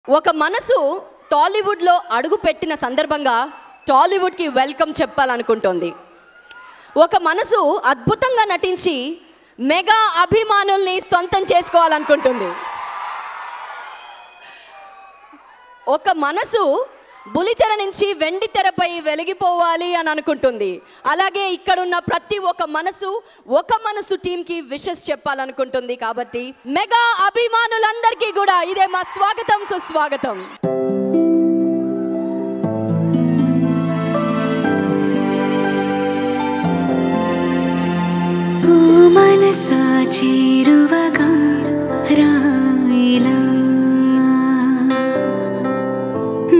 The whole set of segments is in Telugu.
ఒక మనసు టాలీవుడ్లో అడుగు పెట్టిన సందర్భంగా టాలీవుడ్కి వెల్కమ్ చెప్పాలనుకుంటోంది. ఒక మనసు అద్భుతంగా నటించి మెగా అభిమానుల్ని సొంతం చేసుకోవాలనుకుంటుంది. ఒక మనసు బులితెర నుంచి వెండి తెరపై వెలిగిపోవాలి అని అనుకుంటుంది. అలాగే ఇక్కడున్న ప్రతి ఒక్క మనసు టీంకి విషెస్ చెప్పాలనుకుంటుంది. కాబట్టి మెగా అభిమానులందరికీ కూడా ఇదే మా స్వాగతం, సుస్వాగతం. మనసా చేరువగా రాయిలా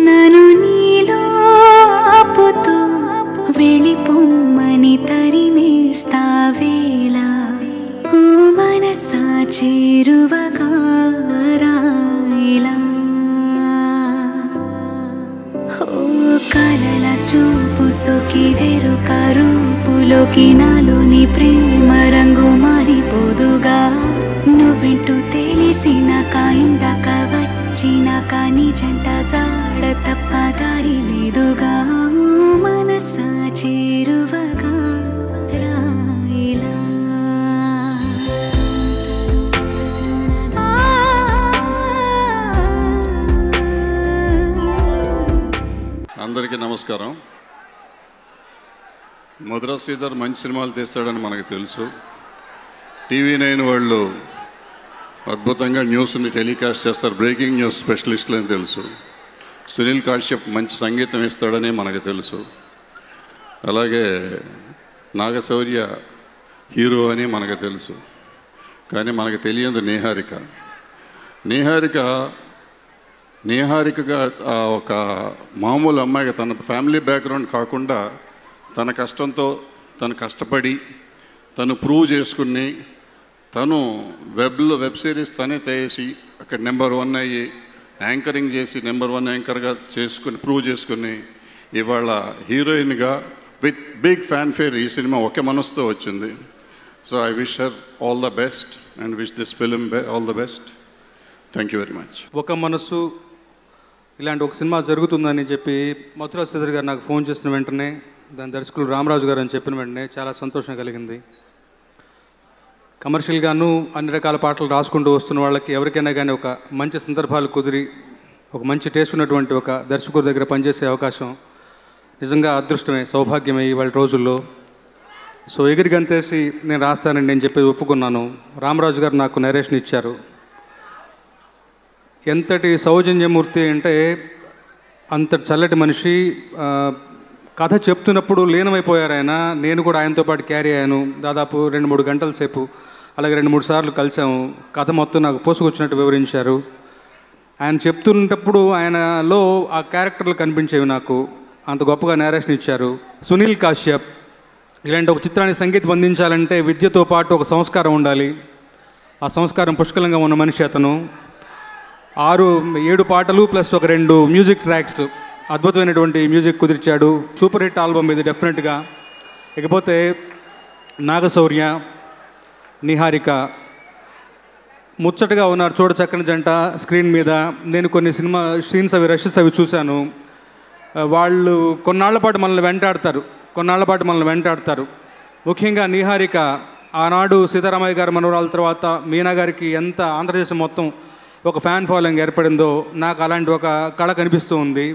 నన్ను నీలో ఆపుతూ వెళ్ళిపోమ్మని తరిమేస్తావేలా. ఓ మనసా చేరువగా రాయిలా ఓ కలల చూపు సోకి వెరుక రూపులోకి నాలోని ప్రేమ రంగు మారిపోదుగా. నువ్వింటూ తెలిసినాక ఇందాక వచ్చినాక నీ జంట జాడ తప్ప దారి లేదుగా. మనసా చేరువగా రాయిలా అందరికీ నమస్కారం. మధుర శ్రీధర్ మంచి సినిమాలు తీస్తాడని మనకు తెలుసు. TV9 వాళ్ళు అద్భుతంగా న్యూస్ని టెలికాస్ట్ చేస్తారు, బ్రేకింగ్ న్యూస్ స్పెషలిస్టులు అని తెలుసు. సునీల్ కాశ్యప్ మంచి సంగీతం ఇస్తాడని మనకు తెలుసు. అలాగే నాగశౌర్య హీరో అని మనకు తెలుసు. కానీ మనకు తెలియదు నిహారికగా ఒక మామూలు అమ్మాయిగా తన ఫ్యామిలీ బ్యాక్గ్రౌండ్ కాకుండా తన కష్టంతో తను కష్టపడి తను ప్రూవ్ చేసుకుని తను వెబ్ సిరీస్ తనే చేసి అక్కడ నెంబర్ 1 అయ్యి యాంకరింగ్ చేసి నెంబర్ 1 యాంకర్గా చేసుకుని ప్రూవ్ చేసుకుని ఇవాళ హీరోయిన్గా విత్ బిగ్ ఫ్యాన్ఫేర్ ఈ సినిమా ఒకే మనసుతో వచ్చింది. So I wish her all the best and wish this film all the best. Thank you very much. ఒక మనసు ఇలాంటి ఒక సినిమా జరుగుతుందని చెప్పి మధుర శ్రీధర్ గారు నాకు ఫోన్ చేసిన వెంటనే, దాని దర్శకులు రామరాజు గారు అని చెప్పిన వెంటనే చాలా సంతోషం కలిగింది. కమర్షియల్గాను అన్ని రకాల పాటలు రాసుకుంటూ వస్తున్న వాళ్ళకి ఎవరికైనా కానీ ఒక మంచి సందర్భాలు కుదిరి ఒక మంచి టేస్ట్ ఉన్నటువంటి ఒక దర్శకుడి దగ్గర పనిచేసే అవకాశం నిజంగా అదృష్టమే, సౌభాగ్యమే ఇవాళ రోజుల్లో. సో ఎగిరి గంతేసి నేను రాస్తానని నేను చెప్పి ఒప్పుకున్నాను. రామరాజు గారు నాకు నరేషన్ ఇచ్చారు. ఎంతటి సౌజన్యమూర్తి అంటే అంత చల్లటి మనిషి. కథ చెప్తున్నప్పుడు లీనమైపోయారు ఆయన. నేను కూడా ఆయనతో పాటు క్యారీ అయ్యాను దాదాపు 2-3 గంటల సేపు. అలాగే 2-3 సార్లు కలిసాము. కథ మొత్తం నాకు పోసుకొచ్చినట్టు వివరించారు. ఆయన చెప్తున్నప్పుడు ఆయనలో ఆ క్యారెక్టర్లు కనిపించేవి నాకు. అంత గొప్పగా నేరేషన్ ఇచ్చారు. సునీల్ కాశ్యప్ ఇలాంటి ఒక చిత్రానికి సంగీతం అందించాలంటే విద్యతో పాటు ఒక సంస్కారం ఉండాలి. ఆ సంస్కారం పుష్కలంగా ఉన్న మనిషి అతను. 6-7 పాటలు ప్లస్ ఒక 2 మ్యూజిక్ ట్రాక్స్, అద్భుతమైనటువంటి మ్యూజిక్ కుదిర్చాడు. సూపర్ హిట్ ఆల్బమ్ ఇది డెఫినెట్గా. ఇకపోతే నాగశౌర్య, నిహారిక ముచ్చటగా ఉన్నారు, చూడ చక్కని జంట స్క్రీన్ మీద. నేను కొన్ని సినిమా సీన్స్ రషెస్ చూశాను. వాళ్ళు కొన్నాళ్ల పాటు మనల్ని వెంటాడతారు. ముఖ్యంగా నిహారిక ఆనాడు సీతారామయ్య గారి మనవరాల తర్వాత మీనా గారికి ఎంత ఆంధ్రదేశం మొత్తం ఒక ఫ్యాన్ ఫాలోయింగ్ ఏర్పడిందో నాకు అలాంటి ఒక కళ కనిపిస్తూ ఉంది.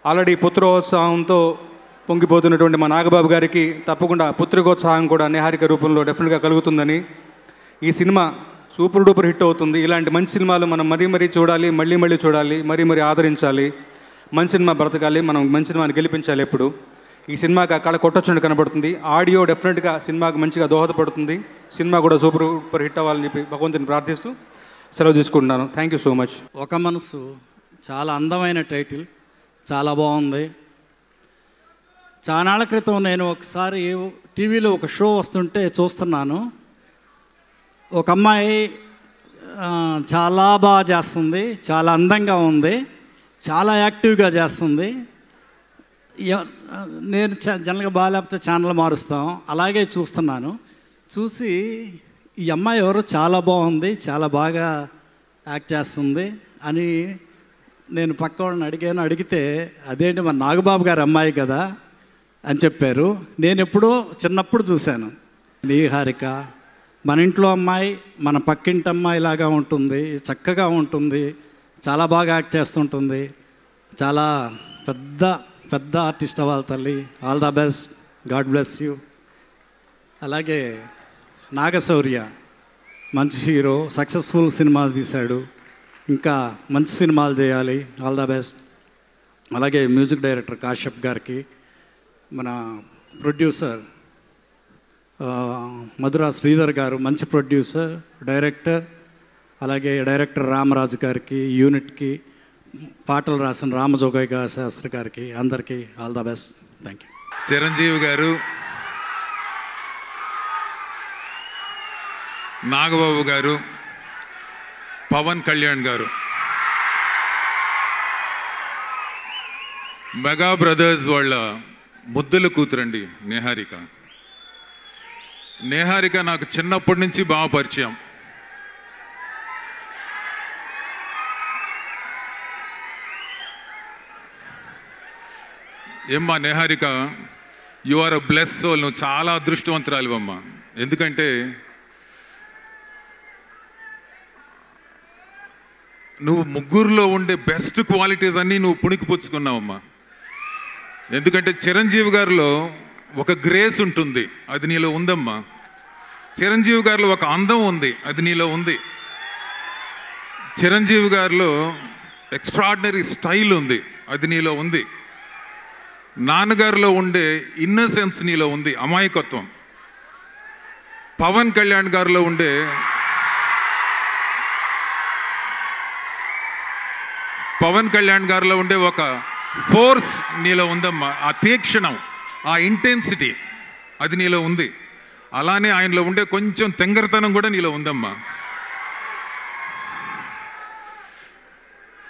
ఆల్రెడీ పుత్రోత్సాహంతో పొంగిపోతున్నటువంటి మా నాగబాబు గారికి తప్పకుండా పుత్రికోత్సాహం కూడా నిహారిక రూపంలో డెఫినెట్గా కలుగుతుందని. ఈ సినిమా సూపర్ డూపర్ హిట్ అవుతుంది. ఇలాంటి మంచి సినిమాలు మనం మరీ చూడాలి, మళ్ళీ చూడాలి, మరీ ఆదరించాలి. మంచి సినిమా బ్రతకాలి, మనం మంచి సినిమాని గెలిపించాలి. ఎప్పుడు ఈ సినిమాకి ఆ కళ కొట్టొచ్చినట్టు కనబడుతుంది. ఆడియో డెఫినెట్గా సినిమాకి మంచిగా దోహదపడుతుంది. సినిమా కూడా సూపర్ హిట్ అవ్వాలని చెప్పి భగవంతుని ప్రార్థిస్తూ సెలవు తీసుకుంటున్నాను. Thank you so much. ఒక మనసు చాలా అందమైన టైటిల్, చాలా బాగుంది. చాలా నాళ్ళ క్రితం నేను ఒకసారి టీవీలో ఒక షో వస్తుంటే చూస్తున్నాను. ఒక అమ్మాయి చాలా బాగా చేస్తుంది, చాలా అందంగా ఉంది, చాలా యాక్టివ్గా చేస్తుంది. నేను జనరల్గా బాగాలేకపోతే ఛానల్ మారుస్తాం, అలాగే చూస్తున్నాను. చూసి ఈ అమ్మాయి ఎవరో చాలా బాగుంది, చాలా బాగా యాక్ట్ చేస్తుంది అని నేను పక్క వాళ్ళని అడిగితే అదేంటి మన నాగబాబు గారి అమ్మాయి కదా అని చెప్పారు. నేను ఎప్పుడో చిన్నప్పుడు చూశాను. నీహారిక మన ఇంట్లో అమ్మాయి, మన పక్కింటి అమ్మాయి లాగా ఉంటుంది, చక్కగా ఉంటుంది, చాలా బాగా యాక్ట్ చేస్తుంటుంది, చాలా పెద్ద పెద్ద ఆర్టిస్ట్ అవ్వాలి తల్లి. All the best, God bless you. అలాగే నాగశౌర్య మంచి హీరో, సక్సెస్ఫుల్ సినిమాలు తీశాడు, ఇంకా మంచి సినిమాలు చేయాలి, ఆల్ ద బెస్ట్. అలాగే మ్యూజిక్ డైరెక్టర్ కాశ్యప్ గారికి, మన ప్రొడ్యూసర్ మధురా శ్రీధర్ గారు మంచి ప్రొడ్యూసర్ డైరెక్టర్, అలాగే డైరెక్టర్ రామరాజు గారికి, యూనిట్కి పాటలు రాసిన రామజోగయ్య శాస్త్రి గారికి, అందరికీ all the best. Thank you. Chiranjeevi గారు, నాగబాబు గారు, పవన్ కళ్యాణ్ గారు, మెగా బ్రదర్స్ వాళ్ళ ముద్దుల కూతురండి నేహారిక. నేహారిక నాకు చిన్నప్పటి నుంచి బాగా పరిచయం. ఏమ్మా Niharika, you are a bless soul. నువ్వు చాలా అదృష్టవంతురాలివమ్మా. ఎందుకంటే నువ్వు ముగ్గురులో ఉండే బెస్ట్ క్వాలిటీస్ అన్నీ నువ్వు పుణికిపుచ్చుకున్నావమ్మా. ఎందుకంటే చిరంజీవి గారిలో ఒక గ్రేస్ ఉంటుంది, అది నీలో ఉందమ్మా. చిరంజీవి గారిలో ఒక అందం ఉంది, అది నీలో ఉంది. చిరంజీవి గారిలో ఎక్స్ట్రాడినరీ స్టైల్ ఉంది, అది నీలో ఉంది. నాన్నగారిలో ఉండే ఇన్నసెన్స్ నీలో ఉంది, అమాయకత్వం. పవన్ కళ్యాణ్ గారిలో ఉండే ఒక ఫోర్స్ నీలో ఉందమ్మా. ఆ తీక్షణం, ఆ ఇంటెన్సిటీ అది నీలో ఉంది. అలానే ఆయనలో ఉండే కొంచెం తెంగరతనం కూడా నీలో ఉందమ్మా.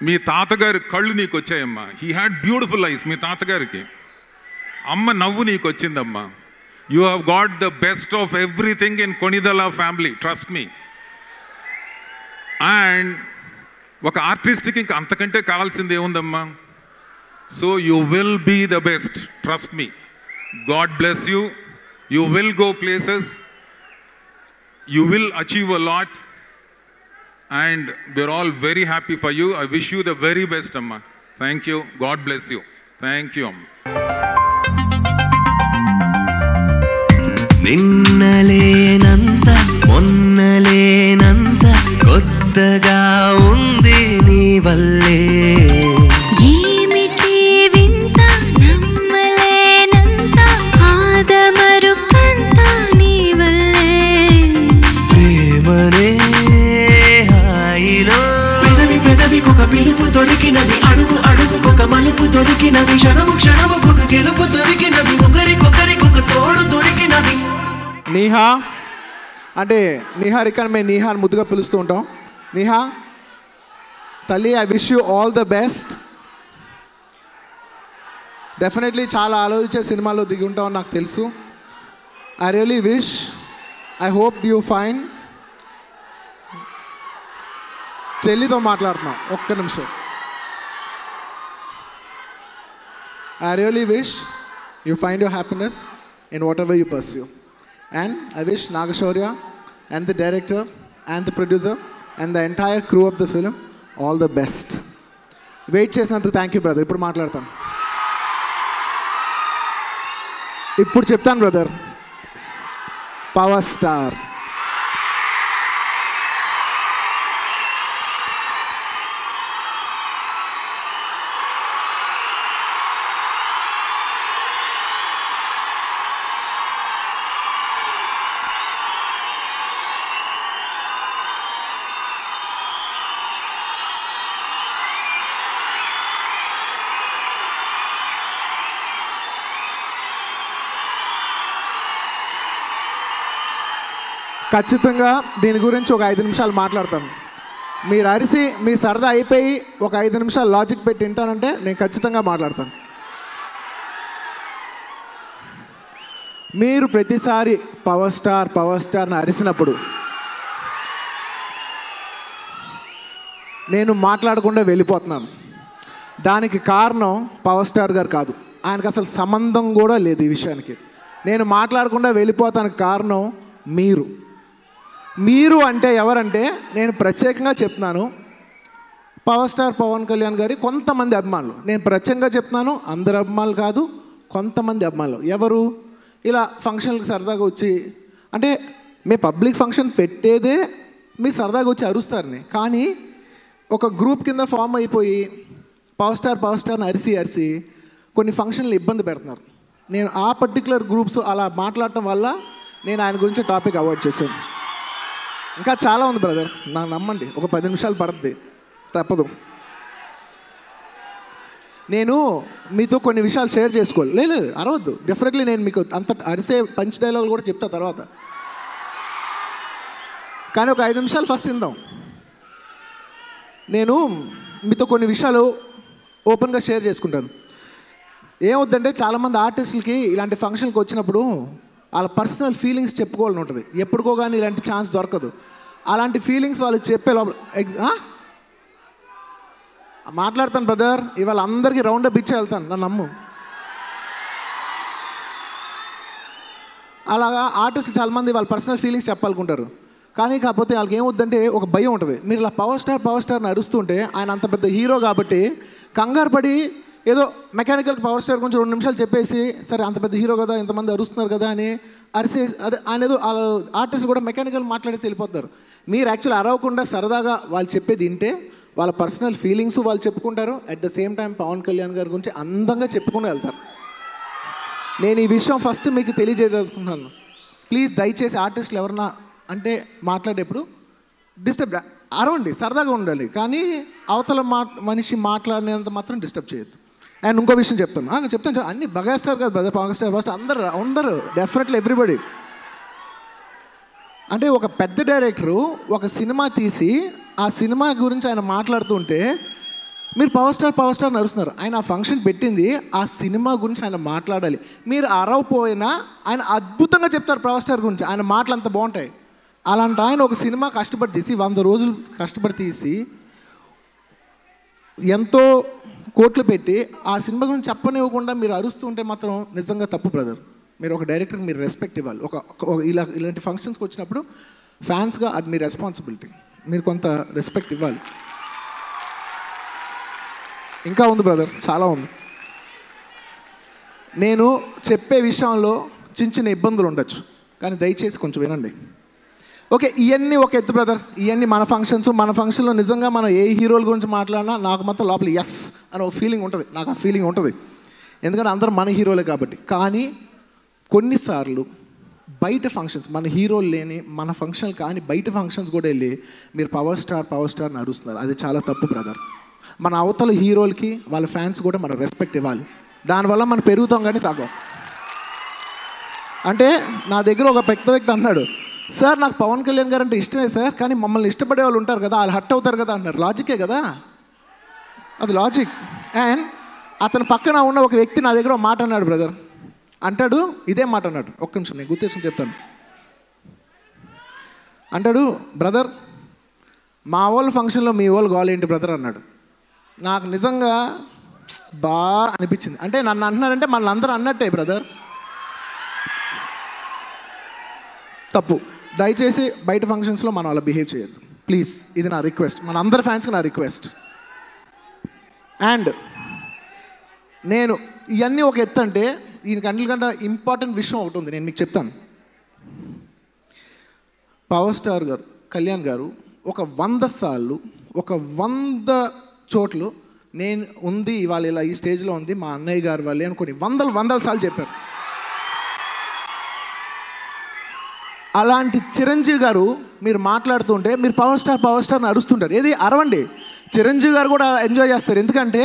మీ తాతగారి కళ్ళు నీకు వచ్చాయమ్మా. He had beautiful eyes. మీ తాతగారికి అమ్మ నవ్వు నీకు వచ్చిందమ్మా. You have got the best of everything in Konidela family, trust me. And ఒక ఆర్టిస్ట్కి ఇంకా అంతకంటే కావాల్సింది ఏముందమ్మా? So you will be the best, trust me. God bless you. You will go places, you will achieve a lot, and we're all very happy for you. I wish you the very best, Amma. Thank you. God bless you. Thank you, Amma. నిన్నలేనంత మొన్నలేనంత కొత్తగా ఉంది నీ వల్లే. ఏమిటి వింత నమ్మలేనంత ఆదమరుకంత నీ వల్లే. ప్రేమనే పెదవి పెదవికొక పిలుపు దొరికినది, అడుగు అడుగుకొక మలుపు దొరికినది, క్షణము క్షణముకొక గెలుపు దొరికినది, ఒకరికొకరికొక తోడు దొరికినది. నీహా అంటే నిహారిక, మేము నీహాని ముద్దుగా పిలుస్తూ ఉంటాం. నీహా తల్లి, I wish you all the best. Definitely చాలా ఆలోచించే సినిమాలో దిగి ఉంటామని నాకు తెలుసు. I really wish, I hope you fine. చెల్లితో మాట్లాడుతున్నాం, ఒక్క నిమిషం. I really wish you find your happiness in whatever you pursue. And I wish Naga Shaurya and the director and the producer and the entire crew of the film all the best. Wait చేసినందుకు థ్యాంక్ యూ బ్రదర్. ఇప్పుడు మాట్లాడతాను, ఇప్పుడు చెప్తాను బ్రదర్. పవర్ స్టార్ ఖచ్చితంగా దీని గురించి ఒక 5 నిమిషాలు మాట్లాడతాను. మీరు అరిసి మీ సరదా అయిపోయి ఒక 5 నిమిషాలు లాజిక్ పెట్టి వింటానంటే నేను ఖచ్చితంగా మాట్లాడతాను. మీరు ప్రతిసారి పవర్ స్టార్ని అరిసినప్పుడు నేను మాట్లాడకుండా వెళ్ళిపోతున్నాను. దానికి కారణం పవర్ స్టార్ గారు కాదు. ఆయనకు అసలు సంబంధం కూడా లేదు ఈ విషయానికి. నేను మాట్లాడకుండా వెళ్ళిపోతానికి కారణం మీరు అంటే ఎవరంటే, నేను ప్రత్యేకంగా చెప్తున్నాను, పవర్ స్టార్ పవన్ కళ్యాణ్ గారి కొంతమంది అభిమానులు. నేను ప్రత్యేకంగా చెప్తున్నాను, అందరు అభిమానులు కాదు, కొంతమంది అభిమానులు. ఎవరు ఇలా ఫంక్షన్లకు సరదాగా వచ్చి, అంటే మీ పబ్లిక్ ఫంక్షన్ పెట్టేదే మీరు సరదాగా వచ్చి అరుస్తారని, కానీ ఒక గ్రూప్ కింద ఫామ్ అయిపోయి పవర్ స్టార్ని అరిసి కొన్ని ఫంక్షన్లు ఇబ్బంది పెడుతున్నారు. నేను ఆ పర్టికులర్ గ్రూప్స్ అలా మాట్లాడటం వల్ల నేను ఆయన గురించి టాపిక్ అవాయిడ్ చేశాను. ఇంకా చాలా ఉంది బ్రదర్, నాకు నమ్మండి, ఒక 10 నిమిషాలు పడుతుంది, తప్పదు. నేను మీతో కొన్ని విషయాలు షేర్ చేసుకోవాలి. లేదు అరవద్దు, డెఫినెట్లీ నేను మీకు అంత అరిసే పంచ్ డైలాగులు కూడా చెప్తా తర్వాత, కానీ ఒక 5 నిమిషాలు ఫస్ట్ విందాం. నేను మీతో కొన్ని విషయాలు ఓపెన్గా షేర్ చేసుకుంటాను. ఏమవుద్దంటే, చాలామంది ఆర్టిస్టులకి ఇలాంటి ఫంక్షన్కి వచ్చినప్పుడు వాళ్ళ పర్సనల్ ఫీలింగ్స్ చెప్పుకోవాలని ఉంటుంది. ఎప్పుడుకో కానీ ఇలాంటి ఛాన్స్ దొరకదు. అలాంటి ఫీలింగ్స్ వాళ్ళు చెప్పే లోపల మాట్లాడతాను బ్రదర్, ఇవాళ అందరికీ రౌండ్ అప్ ఇచ్చి వెళ్తాను, నన్ను నమ్ము. అలాగా ఆర్టిస్టులు చాలామంది వాళ్ళ పర్సనల్ ఫీలింగ్స్ చెప్పాలనుకుంటారు, కానీ కాకపోతే వాళ్ళకి ఏమవుద్దంటే ఒక భయం ఉంటుంది. మీరు ఇలా పవర్ స్టార్ని అరుస్తుంటే, ఆయన అంత పెద్ద హీరో కాబట్టి కంగారు పడి ఏదో మెకానికల్ పవర్ స్టార్ గురించి 2 నిమిషాలు చెప్పేసి, సరే అంత పెద్ద హీరో కదా, ఇంతమంది అరుస్తున్నారు కదా అని అరిసే, అదే ఆయన ఏదో ఆర్టిస్ట్ కూడా మెకానికల్ మాట్లాడేసి వెళ్ళిపోతారు. మీరు యాక్చువల్లీ అరవకుండా సరదాగా వాళ్ళు చెప్పేది వింటే వాళ్ళ పర్సనల్ ఫీలింగ్స్ వాళ్ళు చెప్పుకుంటారు, at the same time Pawan Kalyan గారి గురించి అందంగా చెప్పుకుని వెళ్తారు. నేను ఈ విషయం ఫస్ట్ మీకు తెలియజేయదలుచుకుంటున్నాను. ప్లీజ్ దయచేసి ఆర్టిస్టులు ఎవరన్నా అంటే మాట్లాడేప్పుడు డిస్టర్బ్ అరవండి, సరదాగా ఉండాలి, కానీ అవతల మనిషి మాట్లాడినంత మాత్రం డిస్టర్బ్ చేయొద్దు. అండ్ ఇంకో విషయం చెప్తాను అన్ని మెగాస్టార్ కాదు బ్రదర్, పవర్ స్టార్ ఫస్ట్ అందరూ డెఫినెట్లీ ఎవ్రీబడి. అంటే ఒక పెద్ద డైరెక్టరు ఒక సినిమా తీసి ఆ సినిమా గురించి ఆయన మాట్లాడుతుంటే మీరు పవర్ స్టార్ నడుస్తున్నారు. ఆయన ఆ ఫంక్షన్ పెట్టింది ఆ సినిమా గురించి ఆయన మాట్లాడాలి. మీరు అరవపోయినా ఆయన అద్భుతంగా చెప్తారు పవర్ స్టార్ గురించి, ఆయన మాటలు అంత బాగుంటాయి. అలాంటి ఆయన ఒక సినిమా కష్టపడి తీసి 100 రోజులు కష్టపడి తీసి ఎంతో కోట్లు పెట్టి ఆ సినిమా గురించి చెప్పనివ్వకుండా మీరు అరుస్తుంటే మాత్రం నిజంగా తప్పు బ్రదర్. మీరు ఒక డైరెక్టర్కి మీరు రెస్పెక్ట్ ఇవ్వాలి. ఇలాంటి ఫంక్షన్స్కి వచ్చినప్పుడు ఫ్యాన్స్గా అది మీ రెస్పాన్సిబిలిటీ, మీరు కొంత రెస్పెక్ట్ ఇవ్వాలి. ఇంకా ఉంది బ్రదర్, చాలా ఉంది. నేను చెప్పే విషయంలో చిన్న ఇబ్బందులు ఉండొచ్చు, కానీ దయచేసి కొంచెం వినండి. ఓకే, ఇవన్నీ ఒక ఎత్తు బ్రదర్, ఇవన్నీ మన ఫంక్షన్లో నిజంగా మనం ఏ హీరోల గురించి మాట్లాడినా నాకు మాత్రం లోపల ఎస్ అని ఒక ఫీలింగ్ ఉంటుంది, నాకు ఆ ఫీలింగ్ ఉంటుంది, ఎందుకంటే అందరూ మన హీరోలే కాబట్టి. కానీ కొన్నిసార్లు బయట ఫంక్షన్స్, మన హీరోలు లేని మన ఫంక్షన్లు కానీ బయట ఫంక్షన్స్ కూడా వెళ్ళి మీరు పవర్ స్టార్ని అరుస్తున్నారు, అది చాలా తప్పు బ్రదర్. మన అవతల హీరోలకి వాళ్ళ ఫ్యాన్స్ కూడా మనం రెస్పెక్ట్ ఇవ్వాలి. దానివల్ల మనం పెరుగుతాం కానీ తగ్గం. అంటే నా దగ్గర ఒక పెద్ద వ్యక్తి అన్నాడు, సార్ నాకు పవన్ కళ్యాణ్ గారు అంటే ఇష్టమే సార్, కానీ మమ్మల్ని ఇష్టపడే వాళ్ళు ఉంటారు కదా, వాళ్ళు హర్ట్ అవుతారు కదా అన్నారు. లాజికే కదా, అది లాజిక్. అండ్ అతని పక్కన ఉన్న ఒక వ్యక్తి నా దగ్గర ఒక మాట అన్నాడు బ్రదర్, అంటాడు ఇదే మాట అన్నాడు, ఒక్క నిమిషం నేను గుర్తేసుకుని చెప్తాను. అంటాడు, బ్రదర్ మా వాళ్ళ ఫంక్షన్లో మీ వాళ్ళు గోల్ ఏంటి బ్రదర్ అన్నాడు. నాకు నిజంగా బాగా అనిపించింది. అంటే నన్ను అంటున్నారంటే మన అందరూ అన్నట్టే బ్రదర్, తప్పు. దయచేసి బయట ఫంక్షన్స్లో మనం అలా బిహేవ్ చేయొద్దు ప్లీజ్, ఇది నా రిక్వెస్ట్, మన అందరి ఫ్యాన్స్కి నా రిక్వెస్ట్. అండ్ నేను ఇవన్నీ ఒక ఎత్తు అంటే దీనికి అన్నిటికంటే ఇంపార్టెంట్ విషయం ఒకటి ఉంది, నేను మీకు చెప్తాను. పవర్ స్టార్ గారు కళ్యాణ్ గారు ఒక 100 సార్లు 100 చోట్లు నేను ఉంది ఇవాళ ఇలా ఈ స్టేజ్లో ఉంది మా అన్నయ్య గారు వాళ్ళే అని కొన్ని వందల సార్లు చెప్పారు. అలాంటి చిరంజీవి గారు మీరు మాట్లాడుతుంటే మీరు పవర్ స్టార్ని అరుస్తుంటారు. ఏది అరవండి, చిరంజీవి గారు కూడా ఎంజాయ్ చేస్తారు, ఎందుకంటే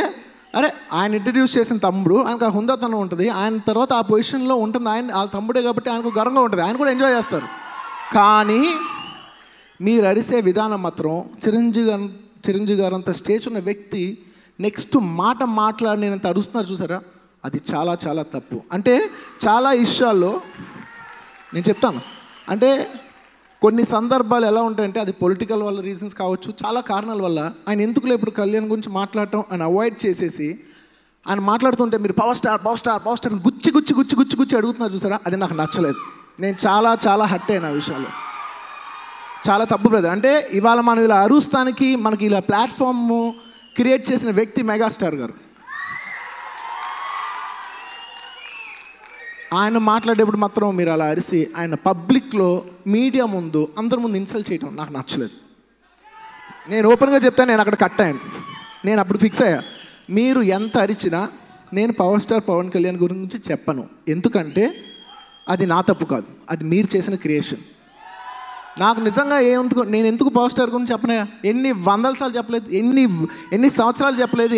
అరే ఆయన ఇంట్రడ్యూస్ చేసిన తమ్ముడు, ఆయనకు ఆ హుందాతనం ఉంటుంది, ఆయన తర్వాత ఆ పొజిషన్లో ఉంటుంది, ఆయన ఆ తమ్ముడే కాబట్టి ఆయనకు గర్వంగా ఉంటుంది, ఆయన కూడా ఎంజాయ్ చేస్తారు. కానీ మీరు అరిసే విధానం మాత్రం చిరంజీవి గారు అంత స్టేజ్ ఉన్న వ్యక్తి నెక్స్ట్ మాట మాట్లాడినంత అరుస్తున్నారు చూసారా, అది చాలా చాలా తప్పు. అంటే చాలా విషయాల్లో నేను చెప్తాను, అంటే కొన్ని సందర్భాలు ఎలా ఉంటాయంటే అది పొలిటికల్ వల్ల రీజన్స్ కావచ్చు, చాలా కారణాల వల్ల ఆయన ఎందుకులే ఇప్పుడు కళ్యాణ్ గురించి మాట్లాడటం ఆయన అవాయిడ్ చేసేసి ఆయన మాట్లాడుతుంటే మీరు power star power star power star గుచ్చి గుచ్చి గుచ్చి గుచ్చి గుచ్చి అడుగుతున్నారు చూసారా, అది నాకు నచ్చలేదు. నేను చాలా చాలా హర్ట్ అయిన విషయాలు, చాలా తప్పు బ్రదర్. అంటే ఇవాళ మనం ఇలా అరుస్తానికి మనకి ఇలా ప్లాట్ఫామ్ క్రియేట్ చేసిన వ్యక్తి మెగాస్టార్ గారు. ఆయన మాట్లాడేప్పుడు మాత్రం మీరు అలా అరిసి ఆయన పబ్లిక్లో మీడియా ముందు అందరి ముందు ఇన్సల్ట్ చేయడం నాకు నచ్చలేదు. నేను ఓపెన్గా చెప్తాను, నేను అక్కడ కట్ అయ్యాను. నేను అప్పుడు ఫిక్స్ అయ్యా, మీరు ఎంత అరిచినా నేను పవర్ స్టార్ పవన్ కళ్యాణ్ గురించి చెప్పను. ఎందుకంటే అది నా తప్పు కాదు, అది మీరు చేసిన క్రియేషన్. నాకు నిజంగా నేను ఎందుకు పవర్ స్టార్ గురించి చెప్పనయా? ఎన్ని వందల సార్లు చెప్పలేదు, ఎన్ని సంవత్సరాలు చెప్పలేదు,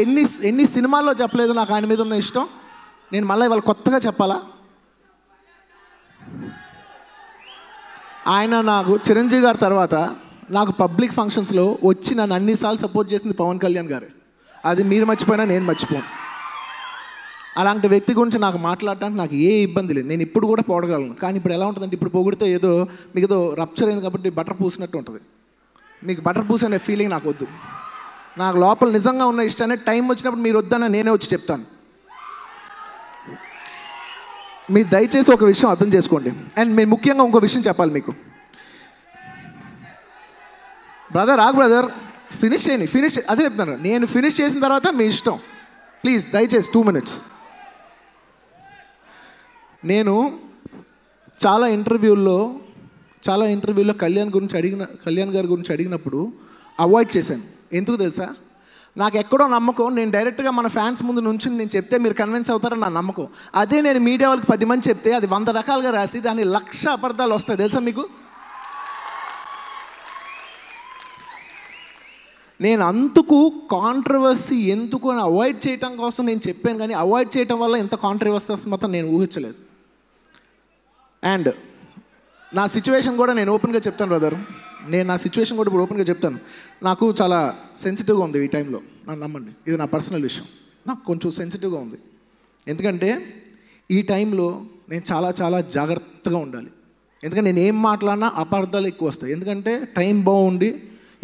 ఎన్ని సినిమాల్లో చెప్పలేదు నాకు ఆయన మీద ఉన్న ఇష్టం. నేను మళ్ళీ ఇవాళ కొత్తగా చెప్పాలా? ఆయన నాకు చిరంజీవి గారి తర్వాత నాకు పబ్లిక్ ఫంక్షన్స్లో వచ్చి నన్ను అన్నిసార్లు సపోర్ట్ చేసింది పవన్ కళ్యాణ్ గారు. అది మీరు మర్చిపోయినా నేను మర్చిపోను. అలాంటి వ్యక్తి గురించి నాకు మాట్లాడటానికి నాకు ఏ ఇబ్బంది లేదు, నేను ఇప్పుడు కూడా పోడగలను. కానీ ఇప్పుడు ఎలా ఉంటుందంటే ఇప్పుడు పొగిడితే ఏదో మీకు ఏదో రప్చర్ అయింది కాబట్టి బటర్ పూసినట్టు ఉంటుంది. మీకు బటర్ పూసి అనే ఫీలింగ్ నాకు వద్దు. నాకు లోపల నిజంగా ఉన్న ఇష్టాన్ని టైం వచ్చినప్పుడు మీరు వద్దన్న నేనే వచ్చి చెప్తాను. మీరు దయచేసి ఒక విషయం అర్థం చేసుకోండి. అండ్ మీరు ముఖ్యంగా ఇంకో విషయం చెప్పాలి మీకు. బ్రదర్ బ్రదర్ ఫినిష్ చేయండి, అదే చెప్తాను. నేను ఫినిష్ చేసిన తర్వాత మీ ఇష్టం, ప్లీజ్ దయచేసి 2 minutes. నేను చాలా ఇంటర్వ్యూల్లో కళ్యాణ్ గారి గురించి అడిగినప్పుడు అవాయిడ్ చేశాను. ఎందుకు తెలుసా? నాకు ఎక్కడో నమ్మకం, నేను డైరెక్ట్గా మన ఫ్యాన్స్ ముందు నుంచి నేను చెప్తే మీరు కన్విన్స్ అవుతారని నా నమ్మకం. అదే నేను మీడియా వాళ్ళకి 10 మంది చెప్తే అది 100 రకాలుగా రాసి దాని 1,00,000 అబద్ధాలు వస్తాయి తెలుసా మీకు? నేను అందుకు కాంట్రవర్సీ ఎందుకు అని అవాయిడ్ చేయటం కోసం నేను చెప్పాను, కానీ అవాయిడ్ చేయటం వల్ల ఎంత కాంట్రవర్సీ వస్తుంది మాత్రం నేను ఊహించలేదు. అండ్ నా సిచ్యువేషన్ కూడా నేను ఓపెన్గా చెప్తాను బ్రదర్, నేను నా సిచ్యువేషన్ కూడా ఇప్పుడు ఓపెన్గా చెప్తాను. నాకు చాలా సెన్సిటివ్గా ఉంది ఈ టైంలో, నన్ను నమ్మండి, ఇది నా పర్సనల్ విషయం. నాకు కొంచెం సెన్సిటివ్గా ఉంది, ఎందుకంటే ఈ టైంలో నేను చాలా చాలా జాగ్రత్తగా ఉండాలి. ఎందుకంటే నేను ఏం మాట్లాడినా అపార్థాలు ఎక్కువ వస్తాయి. ఎందుకంటే టైం బాగుండి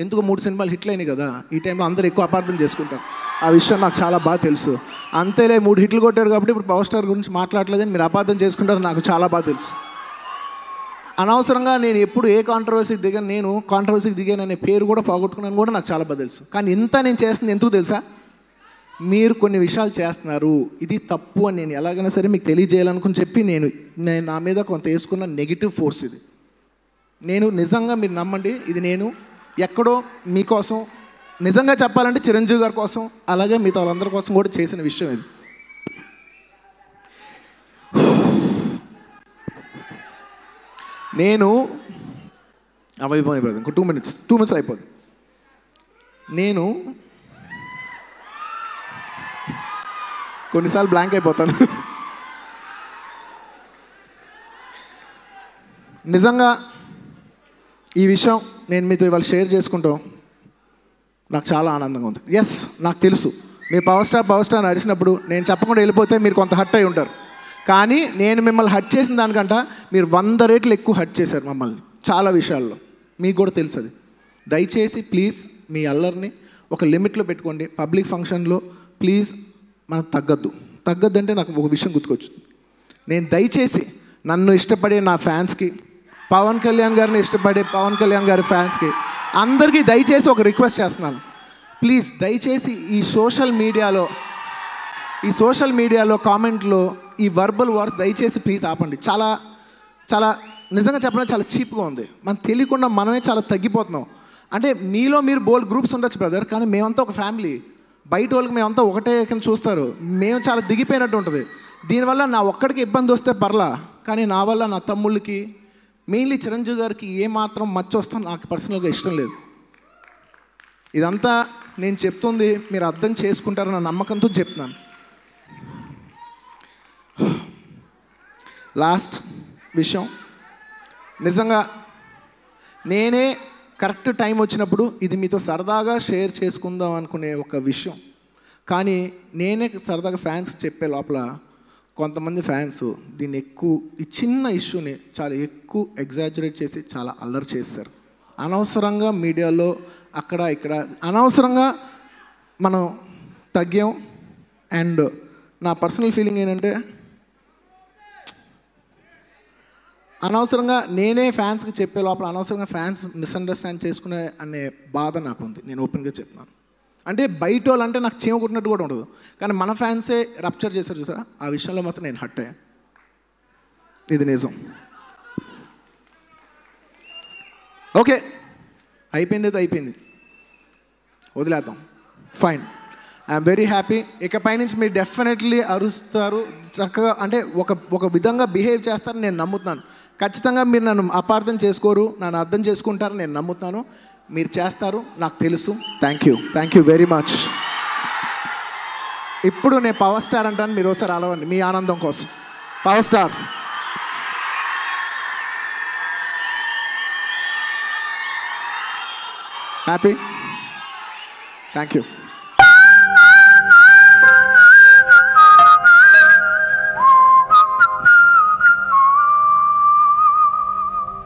ఎందుకు 3 సినిమాలు హిట్లు అయినాయి కదా, ఈ టైంలో అందరూ ఎక్కువ అపార్థం చేసుకుంటారు. ఆ విషయం నాకు చాలా బాగా తెలుసు. అంతేలే 3 హిట్లు కొట్టారు కాబట్టి ఇప్పుడు పవర్ స్టార్ గురించి మాట్లాడలేదని మీరు అపార్థం చేసుకుంటారు, నాకు చాలా బాగా తెలుసు. అనవసరంగా నేను ఎప్పుడు ఏ కాంట్రవర్సీకి దిగాను, నేను కాంట్రవర్సీకి దిగాననే పేరు కూడా పోగొట్టుకున్నాను కూడా నాకు చాలా బాగా తెలుసు. కానీ ఇంత నేను చేస్తుంది ఎందుకు తెలుసా? మీరు కొన్ని విషయాలు చేస్తున్నారు, ఇది తప్పు అని నేను ఎలాగైనా సరే మీకు తెలియజేయాలనుకుని చెప్పి నేను నా మీద కొంత వేసుకున్న నెగిటివ్ ఫోర్స్ ఇది. నేను నిజంగా మీరు నమ్మండి, ఇది నేను ఎక్కడో మీకోసం నిజంగా చెప్పాలంటే చిరంజీవి గారి కోసం అలాగే మిగతా వాళ్ళందరి కోసం కూడా చేసిన విషయం ఇది. నేను అవైపోయి బ్రదర్ ఇంకో 2 minutes అయిపోద్ది. నేను కొన్నిసార్లు బ్లాంక్ అయిపోతాను. నిజంగా ఈ విషయం నేను మీతో ఇవాళ షేర్ చేసుకుంటాం, నాకు చాలా ఆనందంగా ఉంది. ఎస్, నాకు తెలుసు మీరు పవర్ స్టార్ నడిచినప్పుడు నేను చెప్పకుండా వెళ్ళిపోతే మీరు కొంత హర్ట్ అయి ఉంటారు. కానీ నేను మిమ్మల్ని హర్ట్ చేసిన దానికంట మీరు 100 రెట్లు ఎక్కువ హర్ట్ చేశారు మమ్మల్ని చాలా విషయాల్లో, మీకు కూడా తెలుసు అది. దయచేసి ప్లీజ్ మీ అల్లరిని ఒక లిమిట్లో పెట్టుకోండి. పబ్లిక్ ఫంక్షన్లో ప్లీజ్ మనకు తగ్గద్దు అంటే నాకు ఒక విషయం గుర్తుకొచ్చు. నేను దయచేసి నన్ను ఇష్టపడే నా ఫ్యాన్స్కి, పవన్ కళ్యాణ్ గారిని ఇష్టపడే పవన్ కళ్యాణ్ గారి ఫ్యాన్స్కి అందరికీ దయచేసి ఒక రిక్వెస్ట్ చేస్తున్నాను. ప్లీజ్ దయచేసి ఈ సోషల్ మీడియాలో కామెంట్లో ఈ వర్బల్ వార్స్ దయచేసి ప్లీజ్ ఆపండి. చాలా చాలా నిజంగా చెప్పడం చాలా చీప్గా ఉంది. మనకు తెలియకుండా మనమే చాలా తగ్గిపోతున్నాం. అంటే మీలో మీరు బోల్డ్ గ్రూప్స్ ఉండొచ్చు బ్రదర్, కానీ మేమంతా ఒక ఫ్యామిలీ. బయట వాళ్ళకి మేమంతా ఒకటే కింద చూస్తారు, మేము చాలా దిగిపోయినట్టు ఉంటుంది. దీనివల్ల నా ఒక్కడికి ఇబ్బంది వస్తే పర్లా, కానీ నా వల్ల నా తమ్ముళ్ళకి మెయిన్లీ చిరంజీవి గారికి ఏమాత్రం మచ్చ వస్తాం నాకు పర్సనల్గా ఇష్టం లేదు. ఇదంతా నేను చెప్తుంది మీరు అర్థం చేసుకుంటారన్న నమ్మకంతో చెప్తున్నాను. లాస్ట్ విషయం, నిజంగా నేనే కరెక్ట్ టైం వచ్చినప్పుడు ఇది మీతో సరదాగా షేర్ చేసుకుందాం అనుకునే ఒక విషయం, కానీ నేనే సరదాగా ఫ్యాన్స్ చెప్పే లోపల కొంతమంది ఫ్యాన్స్ దీన్ని ఎక్కువ ఈ చిన్న ఇష్యూని చాలా ఎక్కువ ఎగ్జాజరేట్ చేసి చాలా అల్లరి చేస్తారు. అనవసరంగా మీడియాలో అక్కడ ఇక్కడ అనవసరంగా మనం తగ్గాం. అండ్ నా పర్సనల్ ఫీలింగ్ ఏంటంటే అనవసరంగా నేనే ఫ్యాన్స్కి చెప్పే లోపల అనవసరంగా ఫ్యాన్స్ మిస్అండర్స్టాండ్ చేసుకునే అనే బాధ నాకు ఉంది. నేను ఓపెన్గా చెప్తున్నాను. అంటే బయట వాళ్ళు అంటే నాకు చీమ కుట్టినట్టు కూడా ఉండదు, కానీ మన ఫ్యాన్సే రప్చర్ చేశారు చూసారా, ఆ విషయంలో మాత్రం నేను హర్ట్ అయ్యాను. ఇది నిజం. ఓకే, అయిపోయింది, అది అయిపోయింది, వదిలేద్దాం, ఫైన్. I'm very happy. ఇకపై నుంచి మీరు డెఫినెట్లీ అరుస్తారు చక్కగా, అంటే ఒక విధంగా బిహేవ్ చేస్తారని నేను నమ్ముతున్నాను. ఖచ్చితంగా మీరు నన్ను అపార్థం చేసుకోరు, నన్ను అర్థం చేసుకుంటారని నేను నమ్ముతున్నాను. మీరు చేస్తారు, నాకు తెలుసు. Thank you very much. ఇప్పుడు నేను పవర్ స్టార్ అంటాను, మీరు ఒకసారి అలవండి మీ ఆనందం కోసం. Power star. Happy. Thank you.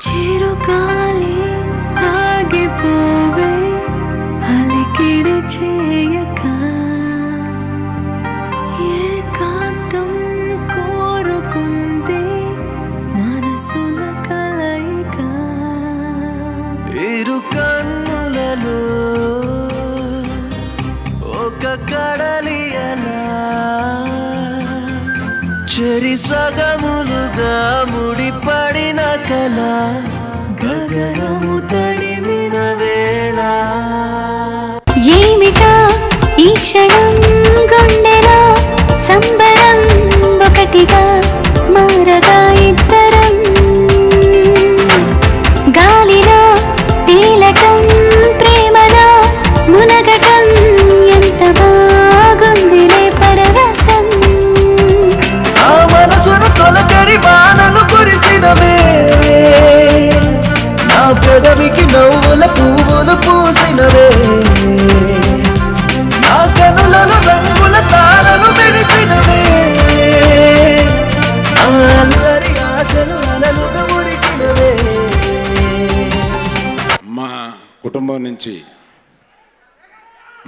చిరుగాలి ఆగిపోవే అలికిడి చేయక, ఏకాంతం కోరుకుందే మనసుల కలయిక. ఇరు కన్నులలో ఒక కడలి అలా చెరి సగములుగా ముడిపడిన కల గగనము తడిమిన వేళ. ఏమిటా ఈ క్షణం గుండెలో సంబరం, ఒకటిగా మారగా ఇద్దరం. గాలిలో తేలటం, ప్రేమలో మునగటం, ఎంత బాగుందిలే పరవశం. ఆ మనసును తొలకరి వానలు కురిసినవే, నా పెదవికి నవ్వుల పువ్వులు పూసినవే, నా కనులలో రంగుల తారలు మెరిసినవే, ఆ అల్లరి ఆశలు అలలుగా ఉరికినవే. మా కుటుంబం నుంచి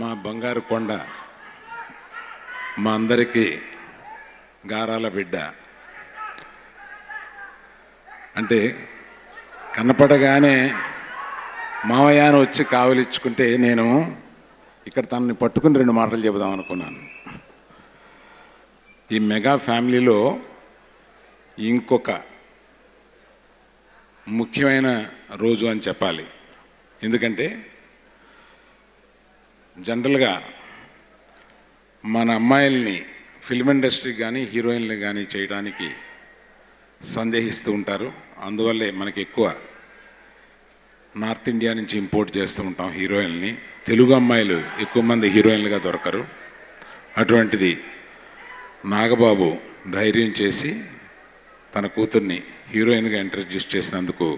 మా బంగారు కొండ, మా అందరికీ గారాల బిడ్డ. అంటే కనపడగానే మావయ్య అని వచ్చి కావలిచ్చుకుంటే నేను ఇక్కడ తనని పట్టుకుని 2 మాటలు చెబుదాం అనుకున్నాను. ఈ మెగా ఫ్యామిలీలో ఇంకొక ముఖ్యమైన రోజు అని చెప్పాలి. ఎందుకంటే జనరల్గా మన అమ్మాయిల్ని ఫిల్మ్ ఇండస్ట్రీకి కానీ హీరోయిన్లు కానీ చేయడానికి సందేహిస్తూ ఉంటారు. అందువల్లే మనకి ఎక్కువ నార్త్ ఇండియా నుంచి ఇంపోర్ట్ చేస్తూ ఉంటాం హీరోయిన్ని. తెలుగు అమ్మాయిలు ఎక్కువ మంది హీరోయిన్లుగా దొరకరు. అటువంటిది నాగబాబు ధైర్యం చేసి తన కూతుర్ని హీరోయిన్గా ఇంట్రడ్యూస్ చేసినందుకు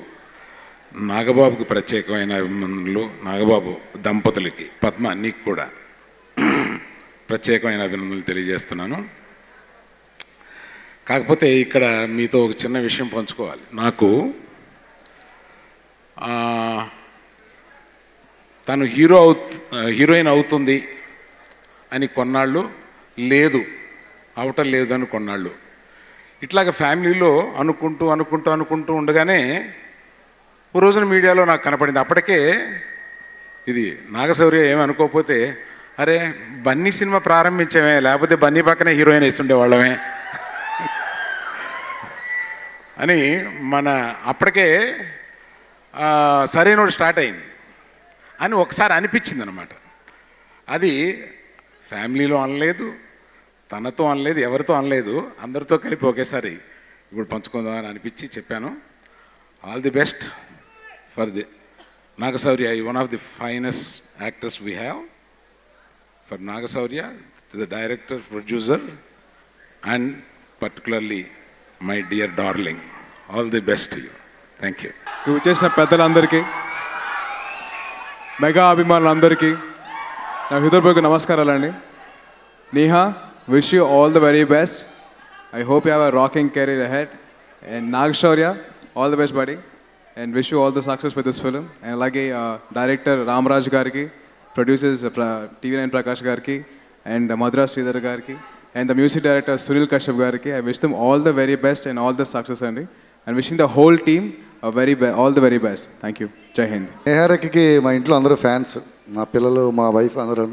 నాగబాబుకి ప్రత్యేకమైన అభినందనలు. నాగబాబు దంపతులకి, పద్మ నీకు కూడా ప్రత్యేకమైన అభినందనలు తెలియజేస్తున్నాను. కాకపోతే ఇక్కడ మీతో ఒక చిన్న విషయం పంచుకోవాలి. నాకు తను హీరోయిన్ అవుతుంది అని కొన్నాళ్ళు, లేదు అవటం లేదు అని కొన్నాళ్ళు, ఇట్లాగ ఫ్యామిలీలో అనుకుంటూ ఉండగానే ఓ రోజున మీడియాలో నాకు కనపడింది. అప్పటికే ఇది నాగశౌర్య ఏమనుకోకపోతే, అరే బన్నీ సినిమా ప్రారంభించామే, లేకపోతే బన్నీ పక్కనే హీరోయిన్ వేస్తుండే వాళ్ళమే అని మన అప్పటికే సరైనోడు స్టార్ట్ అయింది అని ఒకసారి అనిపించింది అనమాట. అది ఫ్యామిలీలో అనలేదు, తనతో అనలేదు, ఎవరితో అనలేదు, అందరితో కలిపి ఒకేసారి ఇప్పుడు పంచుకుందామని అనిపించి చెప్పాను. All the best for the Naga Shaurya, one of the finest actors we have. For Naga Shaurya, to the director, producer and particularly my dear darling, all the best to you. Thank you. నువ్వు చేసిన పెద్దలందరికీ, మెగా అభిమానులందరికీ నా హృదయపూర్వక నమస్కారాలండి. Neha, wish you all the very best. I hope you have a rocking career ahead. And Nagashaurya, all the best, buddy. And wish you all the success with this film. And like director Ramraj Garki, producers TV9 Prakash Garki, and Madhura Sridhar Garki, and the music director Sunil Kashyap Garki. I wish them all the very best and all the success, Andy. And wishing the whole team all the very best. Thank you. Jai Hind. నిహారికకి మా ఇంట్లో అందరూ ఫ్యాన్స్, మా పిల్లలు, మా వైఫ్ అందరూ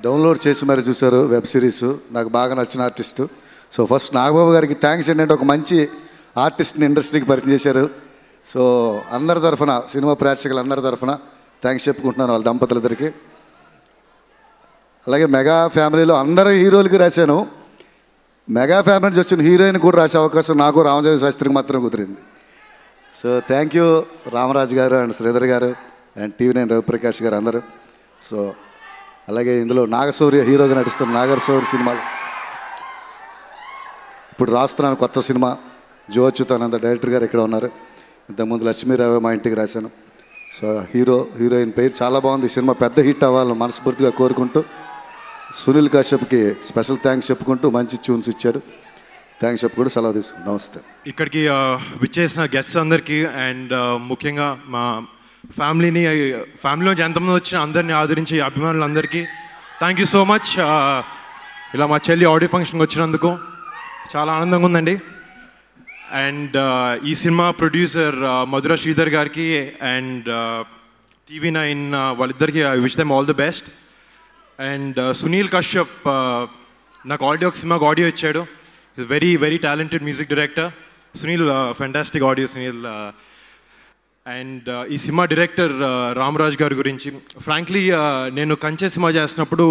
డౌన్లోడ్ చేసి మరి చూశారు వెబ్ సిరీస్. నాకు బాగా నచ్చిన ఆర్టిస్టు. సో ఫస్ట్ నాగబాబు గారికి థ్యాంక్స్ ఏంటంటే ఒక మంచి ఆర్టిస్ట్ని ఇండస్ట్రీకి పరిచయం చేశారు. సో అందరి తరఫున, సినిమా ప్రేక్షకులందరి తరఫున థ్యాంక్స్ చెప్పుకుంటున్నాను వాళ్ళ దంపతులిద్దరికి. అలాగే మెగా ఫ్యామిలీలో అందరు హీరోలకి రాశాను. మెగా ఫ్యామిలీ నుంచి వచ్చిన హీరోయిన్ కూడా రాసే అవకాశం నాకు రామజోగి శాస్త్రికి మాత్రం కుదిరింది. సో థ్యాంక్ యూ రామరాజు గారు అండ్ శ్రీధర్ గారు అండ్ TV9 రవిప్రకాష్ గారు అందరూ. సో అలాగే ఇందులో నాగశౌర్య హీరోగా నటిస్తున్న నాగశౌర్య సినిమాలు ఇప్పుడు రాస్తున్నాను కొత్త సినిమా. జో అచ్యుతానంద డైరెక్టర్ గారు ఇక్కడ ఉన్నారు. ఇంతకుముందు లక్ష్మీరావు మా ఇంటికి రాశాను. సో హీరోయిన్ పేరు చాలా బాగుంది. ఈ సినిమా పెద్ద హిట్ అవ్వాలని మనస్ఫూర్తిగా కోరుకుంటూ సునీల్ కశ్యప్కి స్పెషల్ థ్యాంక్స్ చెప్పుకుంటూ మంచి ట్యూన్స్ ఇచ్చారు. థ్యాంక్స్ చెప్పుకుంటూ సెలవు తీసుకుంటాం. నమస్తే. ఇక్కడికి విచ్చేసిన గెస్ట్స్ అందరికీ అండ్ ముఖ్యంగా మా ఫ్యామిలీలోంచి ఎంతమంది వచ్చిన అందరినీ ఆదరించి అభిమానులందరికీ థ్యాంక్ యూ సో మచ్. ఇలా మా చెల్లి ఆడియో ఫంక్షన్కి వచ్చినందుకు చాలా ఆనందంగా ఉందండి. అండ్ ఈ సినిమా ప్రొడ్యూసర్ మధురా శ్రీధర్ గారికి అండ్ TV9 వాళ్ళిద్దరికి I wish them all the best. And Sunil Kashyap నాకు ఒక సినిమాకి ఆడియో ఇచ్చాడు. Is very very talented music director Sunil. Fantastic audio Sunil. And ఈ సినిమా డైరెక్టర్ రామరాజ్ గారి గురించి ఫ్రాంక్లీ నేను కంచె సినిమా చేసినప్పుడు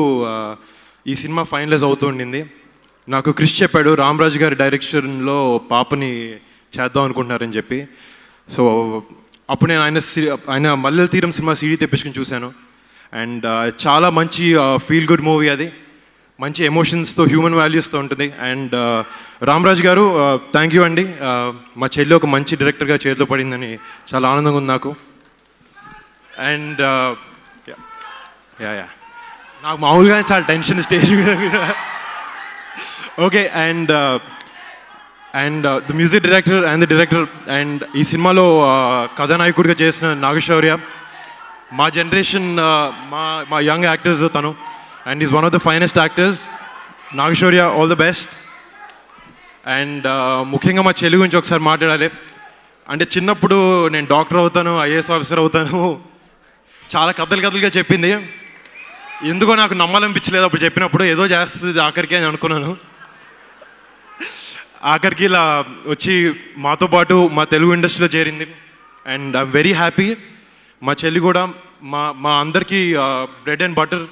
ఈ సినిమా ఫైనలైజ్ అవుతూ ఉండింది. నాకు క్రిష్ చెప్పాడు రామరాజు గారి డైరెక్షన్లో పాపని చేద్దాం అనుకుంటున్నారని చెప్పి. సో అప్పుడు నేను ఆయన మల్లెల తీరం సినిమా CD తెప్పించుకుని చూశాను. అండ్ చాలా మంచి ఫీల్ గుడ్ మూవీ అది. మంచి ఎమోషన్స్తో హ్యూమన్ వాల్యూస్తో ఉంటుంది. అండ్ రామరాజు గారు థ్యాంక్ యూ అండి. మా చెల్లి ఒక మంచి డైరెక్టర్గా చేతిలో పడిందని చాలా ఆనందంగా ఉంది నాకు. అండ్ యా నాకు మామూలుగానే చాలా టెన్షన్ స్టేజ్ మీద. Okay. And the music director and the director and ఈ సినిమాలో కథానాయకుడిగా చేసిన నాగశౌర్య మా జనరేషన్ మా యంగ్ యాక్టర్స్ తను. And is one of the finest actors. Naga Shaurya all the best. And ముఖ్యంగా మా చెల్లి గురించి ఒకసారి మాట్లాడాలి. అంటే చిన్నప్పుడు నేను డాక్టర్ అవుతాను, IAS ఆఫీసర్ అవుతాను చాలా కథలుగా చెప్పింది. ఎందుకో నాకు నమ్మాలనిపించలేదు అప్పుడు చెప్పినప్పుడు. ఏదో చేస్తుంది ఆఖరికి అని అనుకున్నాను. ఆఖరికి ఇలా వచ్చి మాతో పాటు మా తెలుగు ఇండస్ట్రీలో చేరింది. And I'm very happy. మా చెల్లి కూడా మా అందరికీ bread and butter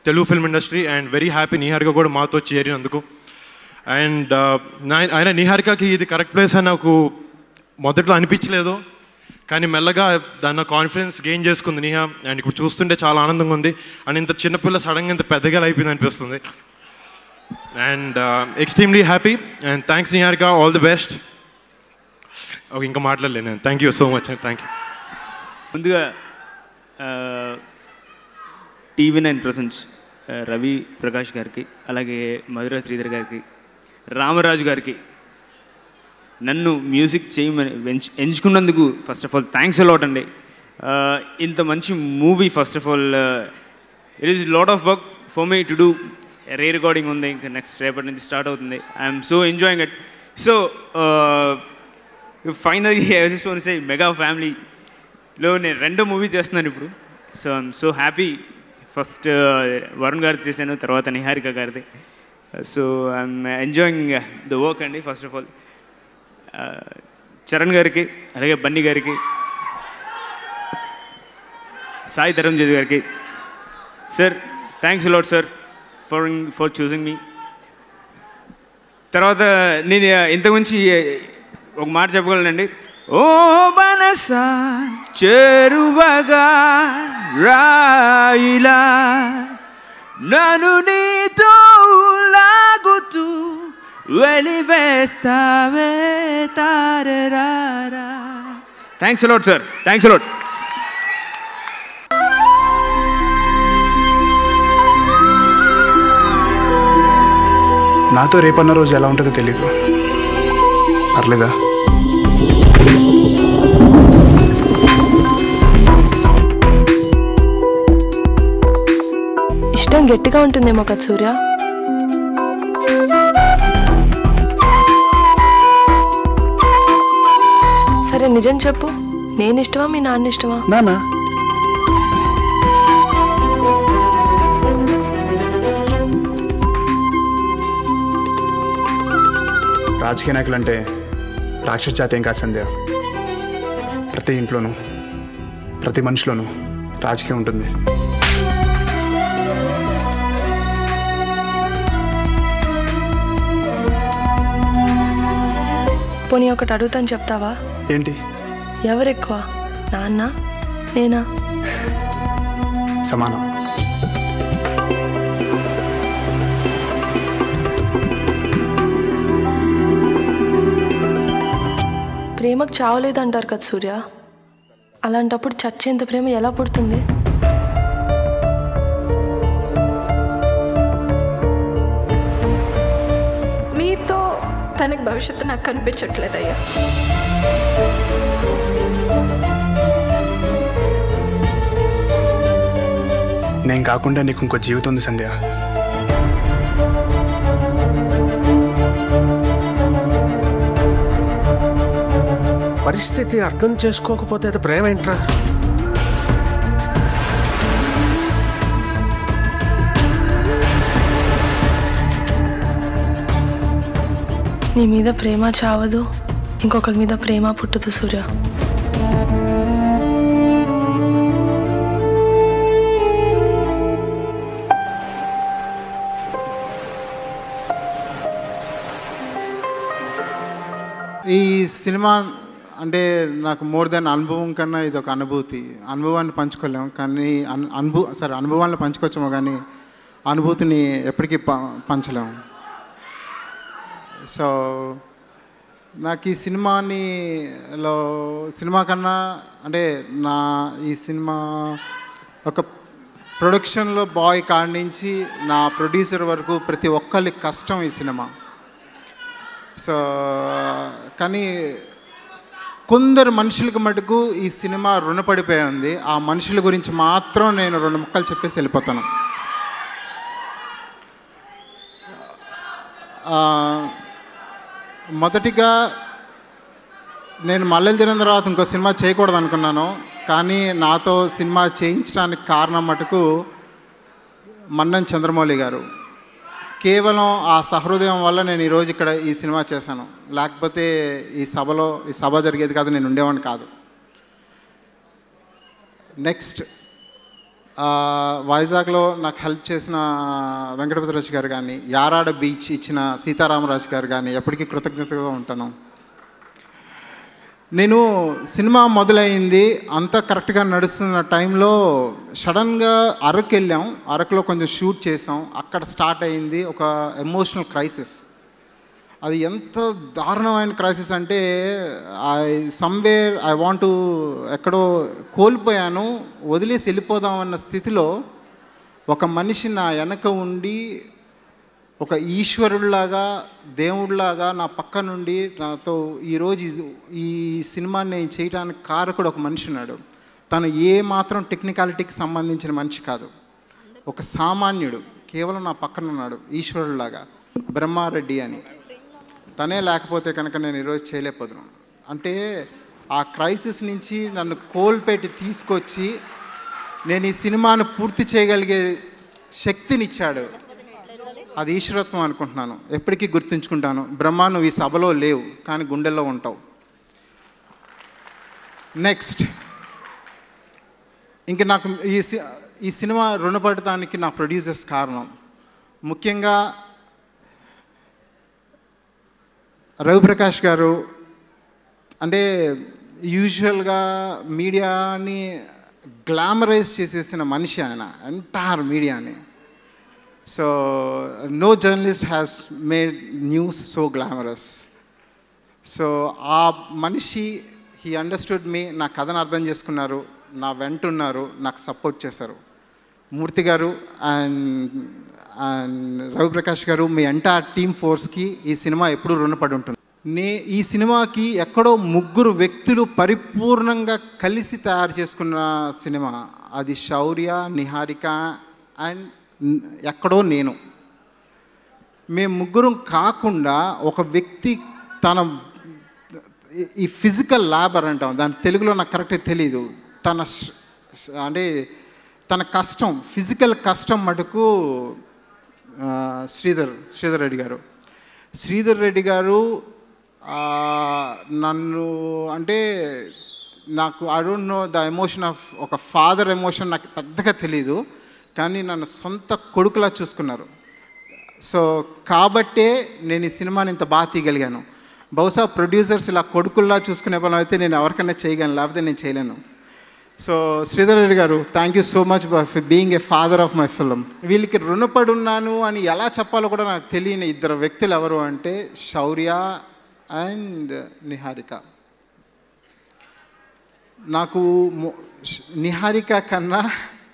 Telugu film industry. And very happy Niharika కూడా మాతో చేరినందుకు. అండ్ ఆయన నిహారికకి ఇది కరెక్ట్ ప్లేస్ అని నాకు మొదట్లో అనిపించలేదు, కానీ మెల్లగా దాన్ని కాన్ఫిడెన్స్ గెయిన్ చేసుకుంది నిహా. అండ్ ఇప్పుడు చూస్తుంటే చాలా ఆనందంగా ఉంది. అండ్ ఇంత చిన్నపిల్ల సడన్గా ఇంత పెద్దగా అయిపోయింది అనిపిస్తుంది. And extremely happy. And thanks Niharika, all the best. Okay, ఇంకా మాట్లాడలేను. Thank you so much. Thank you. ముందుగా TV9 ప్రజెంట్స్ రవి ప్రకాష్ గారికి, అలాగే మధురా శ్రీధర్ గారికి, రామరాజు గారికి నన్ను మ్యూజిక్ చేయమని ఎంచుకున్నందుకు first of all thanks a lot అండి. ఇంత మంచి movie first of all it is lot of work for me to do. Re recording ఉంది, ఇంకా నెక్స్ట్ రేపటి నుంచి స్టార్ట్ అవుతుంది. I'm so enjoying it. So finally I just want to say mega ఫ్యామిలీలో నేను 2వ మూవీ చేస్తున్నాను ఇప్పుడు. So I'm so happy. First Varun garu చేశాను, తర్వాత నిహారిక గారిది. So I'm enjoying the work అండి. ఫస్ట్ ఆఫ్ ఆల్ చరణ్ గారికి, అలాగే బన్నీ గారికి, సాయి ధరంజయ్ గారికి, sir thanks a lot sir for choosing మీ. తర్వాత నేను ఇంతకుమించి ఒక మాట చెప్పగలనండి. ఓ మనసా చెరువగా రాయిలా నన్ను నీతో లాగుతూ వెలివేస్తావే తారరారా. Thanks a lot sir. Thanks a lot. నాతో రేపన్న రోజు ఎలా ఉంటుందో తెలీదు. పర్లేదా? ఇష్టం గట్టిగా ఉంటుందేమో కదా సూర్య. సరే నిజం చెప్పు, నేను ఇష్టమా మీ నాన్న ఇష్టమా? నాన్న. రాజకీయ నాయకులు అంటే రాక్షస జాతి ఏం కాదు సంధ్య. ప్రతి ఇంట్లోనూ ప్రతి మనిషిలోనూ రాజకీయం ఉంటుంది. పోనీ ఒకటి అడుగుతాను, చెప్తావా? ఏంటి? ఎవరు ఎక్కువ, నాన్న నేనా? సమానం. ప్రేమకు చావలేదంటారు కదా సూర్య. అలాంటప్పుడు చచ్చేంత ప్రేమ ఎలా పుడుతుంది? మీతో తనకి భవిష్యత్తు నాకు కనిపించట్లేదయ్యా. నేను కాకుండా నీకు ఇంకో జీవితం ఉంది సంధ్య. పరిస్థితి అర్థం చేసుకోకపోతే అది ప్రేమ ఏంట్రా? నీ మీద ప్రేమ చావదు, ఇంకొకరి మీద ప్రేమ పుట్టదు సూర్య. ఈ సినిమా అంటే నాకు మోర్ దెన్ అనుభవం కన్నా ఇది ఒక అనుభూతి. అనుభవాన్ని పంచుకోలేము కానీ అనుభవాలను పంచుకోవచ్చేమో కానీ అనుభూతిని ఎప్పటికీ పంచలేము. సో నాకు ఈ సినిమా కన్నా అంటే ఈ సినిమా ఒక ప్రొడక్షన్లో బాయ్ కాడి నుంచి నా ప్రొడ్యూసర్ వరకు ప్రతి ఒక్కరి కష్టం ఈ సినిమా. సో కానీ కొందరు మనుషులకు మటుకు ఈ సినిమా రుణపడిపోయి ఉంది. ఆ మనుషుల గురించి మాత్రం నేను 2 ముక్కలు చెప్పేసి వెళ్ళిపోతాను. మొదటిగా నేను మల్లెలు తిరిగిన తర్వాత ఇంకో సినిమా చేయకూడదు అనుకున్నాను. కానీ నాతో సినిమా చేయించడానికి కారణం మటుకు మన్నం చంద్రమౌళి గారు. కేవలం ఆ సహృదయం వల్ల నేను ఈరోజు ఇక్కడ ఈ సినిమా చేశాను. లేకపోతే ఈ సభ జరిగేది కాదు, నేను ఉండేవాడిని కాదు. నెక్స్ట్ వైజాగ్లో నాకు హెల్ప్ చేసిన వెంకటపతిరాజు గారు కానీ, యారాడ బీచ్ ఇచ్చిన సీతారామరాజు గారు కానీ ఎప్పటికీ కృతజ్ఞతగా ఉంటాను. నేను సినిమా మొదలైంది అంతా కరెక్ట్గా నడుస్తున్న టైంలో సడన్గా అరకు వెళ్ళాం. అరకులో కొంచెం షూట్ చేసాం. అక్కడ స్టార్ట్ అయింది ఒక ఎమోషనల్ క్రైసిస్. అది ఎంత దారుణమైన క్రైసిస్ అంటే ఐ వాంట్ టు ఎక్కడో కోల్పోయాను, వదిలేసి వెళ్ళిపోదామన్న స్థితిలో ఒక మనిషి నా వెనక ఉండి ఒక ఈశ్వరుడిలాగా దేవుడిలాగా నా పక్క నుండి నాతో ఈరోజు ఈ సినిమాని నేను చేయడానికి కారకుడు ఒక మనిషి ఉన్నాడు. తను ఏ మాత్రం టెక్నికాలిటీకి సంబంధించిన మనిషి కాదు, ఒక సామాన్యుడు, కేవలం నా పక్కన ఉన్నాడు ఈశ్వరుడిలాగా, బ్రహ్మారెడ్డి అని. తనే లేకపోతే కనుక నేను ఈరోజు చేయలేకపోతున్నాను. అంటే ఆ క్రైసిస్ నుంచి నన్ను కోల్పెట్టి తీసుకొచ్చి నేను ఈ సినిమాను పూర్తి చేయగలిగే శక్తినిచ్చాడు. అది ఈశ్వరత్వం అనుకుంటున్నాను, ఎప్పటికీ గుర్తుంచుకుంటాను. బ్రహ్మ నువ్వు ఈ సభలో లేవు కానీ గుండెల్లో ఉంటావు. నెక్స్ట్ ఇంక నాకు ఈ సినిమా రుణపడటానికి నా ప్రొడ్యూసర్స్ కారణం. ముఖ్యంగా రవిప్రకాష్ గారు. అంటే యూజువల్గా మీడియాని గ్లామరైజ్ చేసేసిన మనిషి ఆయన, ఎంటైర్ మీడియాని. So no journalist has made news so glamorous. So ఆ మనిషి హీ అండర్స్టూడ్ మీ, నా కథను అర్థం చేసుకున్నారు, నా వెంటున్నారు, నాకు సపోర్ట్ చేశారు. మూర్తి గారు అండ్ రవిప్రకాష్ గారు, మీ ఎంటైర్ టీమ్ ఫోర్స్కి ఈ సినిమా ఎప్పుడూ రుణపడి ఉంటుంది. ఈ సినిమాకి ఎక్కడో ముగ్గురు వ్యక్తులు పరిపూర్ణంగా కలిసి తయారు చేసుకున్న సినిమా. అది శౌర్య, నిహారిక అండ్ ఎక్కడో నేను. మేము ముగ్గురం కాకుండా ఒక వ్యక్తి తన ఈ ఫిజికల్ లేబర్ అంటాం, దాని తెలుగులో నాకు కరెక్ట్గా తెలీదు, తన కష్టం, ఫిజికల్ కష్టం మటుకు శ్రీధర్ రెడ్డి గారు నన్ను అంటే నాకు I don't know the emotion of ఒక ఫాదర్ ఎమోషన్ నాకు పెద్దగా తెలీదు, కానీ నన్ను సొంత కొడుకులా చూసుకున్నారు. సో కాబట్టే నేను ఈ సినిమాని ఇంత బాగా తీయగలిగాను. బహుశా ప్రొడ్యూసర్స్ ఇలా కొడుకుల్లా చూసుకునే పని అయితే నేను ఎవరికైనా చేయగలను, లేకపోతే నేను చేయలేను. సో శ్రీధర్ రెడ్డి గారు, thank you so much for being a father of my film. వీళ్ళకి రుణపడి ఉన్నాను అని ఎలా చెప్పాలో కూడా నాకు తెలియని ఇద్దరు వ్యక్తులు ఎవరు అంటే శౌర్య అండ్ నిహారిక. నాకు నిహారిక కన్నా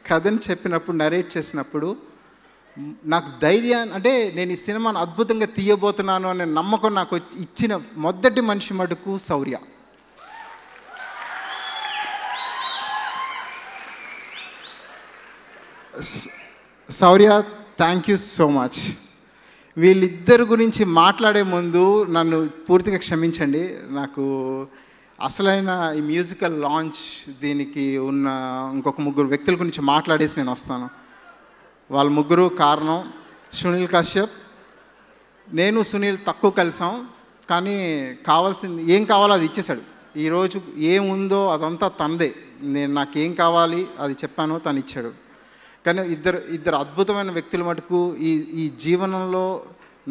కథని చెప్పినప్పుడు, నరేట్ చేసినప్పుడు నాకు ధైర్యాన్ని, అంటే నేను ఈ సినిమాను అద్భుతంగా తీయబోతున్నాను అనే నమ్మకం నాకు ఇచ్చిన మొదటి మనిషి మటుకు శౌర్య. శౌర్య, థ్యాంక్ యూ సో మచ్. వీళ్ళిద్దరి గురించి మాట్లాడే ముందు నన్ను పూర్తిగా క్షమించండి. నాకు అసలైన ఈ మ్యూజికల్ లాంచ్ దీనికి ఉన్న ఇంకొక ముగ్గురు వ్యక్తుల గురించి మాట్లాడేసి నేను వస్తాను. వాళ్ళ ముగ్గురు కారణం సునీల్ కశ్యప్. నేను సునీల్ తక్కువ కలిసాం, కానీ కావాల్సింది ఏం కావాలో అది ఇచ్చేశాడు. ఈరోజు ఏముందో అదంతా తనదే. నాకేం కావాలి అది చెప్పాను, తను ఇచ్చాడు. కానీ ఇద్దరు అద్భుతమైన వ్యక్తులు మటుకు ఈ జీవనంలో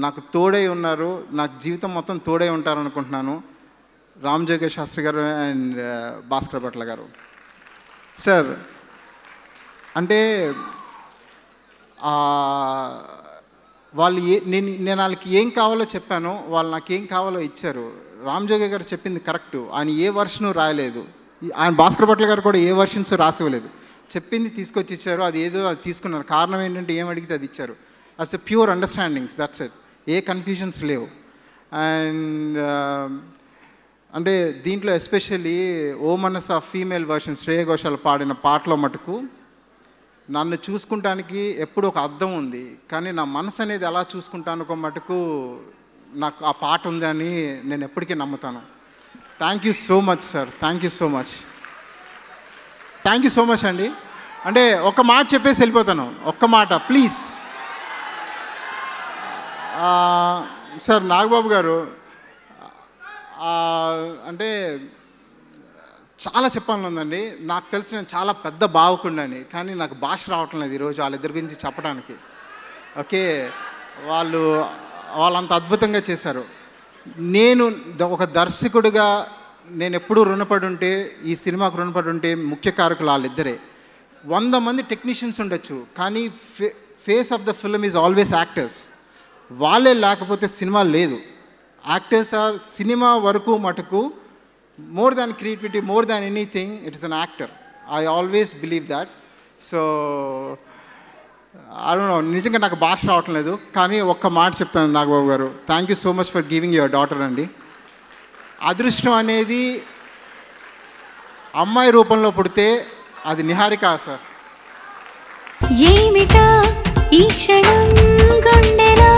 నాకు తోడై ఉన్నారు, నాకు జీవితం మొత్తం తోడై ఉంటారు అనుకుంటున్నాను. రామ్ జోగేష్ శాస్త్రి గారు అండ్ భాస్కర్ భట్ల గారు. సార్ అంటే వాళ్ళు నేను వాళ్ళకి ఏం కావాలో చెప్పాను, వాళ్ళు నాకు ఏం కావాలో ఇచ్చారు. రామ్ జోగే గారు చెప్పింది కరెక్టు. ఆయన ఏ వర్షను రాయలేదు, ఆయన భాస్కర్ భట్ల గారు కూడా ఏ వర్షన్స్ రాసివ్వలేదు. చెప్పింది తీసుకొచ్చి ఇచ్చారు, అది ఏదో అది తీసుకున్నారు. కారణం ఏంటంటే ఏం అడిగితే అది ఇచ్చారు. As a pure understandings, that's it. ఏ కన్ఫ్యూజన్స్ లేవు. అండ్ అంటే దీంట్లో ఎస్పెషల్లీ ఓ మనస్ ఆ ఫీమేల్ వర్షన్ శ్రేయ ఘోషాల్ పాడిన పాటలో మటుకు నన్ను చూసుకుంటానికి ఎప్పుడు ఒక అర్థం ఉంది, కానీ నా మనసు అనేది ఎలా చూసుకుంటానుకో మటుకు నాకు ఆ పాట ఉందని నేను ఎప్పటికీ నమ్ముతాను. Thank you so much sir, thank you so much, thank you so much అండి. అంటే ఒక్క మాట చెప్పేసి వెళ్ళిపోతాను, ఒక్క మాట ప్లీజ్. సార్ నాగబాబు గారు, అంటే చాలా చెప్పాలని ఉందండి. నాకు తెలిసి నేను చాలా పెద్ద భావకుండని, కానీ నాకు భాష రావటం లేదు ఈరోజు వాళ్ళిద్దరి గురించి చెప్పడానికి. ఓకే, వాళ్ళంత అద్భుతంగా చేశారు. నేను ఒక దర్శకుడిగా నేను ఎప్పుడూ రుణపడి ఉంటే, ఈ సినిమాకు రుణపడి ఉంటే ముఖ్య కారకులు వాళ్ళిద్దరే. 100 మంది టెక్నీషియన్స్ ఉండొచ్చు, కానీ face of the film is always actors. వాళ్ళే లేకపోతే సినిమా లేదు. యాక్టర్స్ ఆర్ సినిమా వరకు మటుకు more than creativity, more than anything, it is an actor. I always believe that. So I don't know, నిజంగా నాకు భాష రావటం లేదు, కానీ ఒక్క మాట చెప్తాను నాగబాబు గారు, thank you so much for giving your daughter అండి. అదృష్టం అనేది అమ్మాయి రూపంలో పుడితే అది నిహారిక సార్. ఏమిటా ఈ క్షణం గుండెలో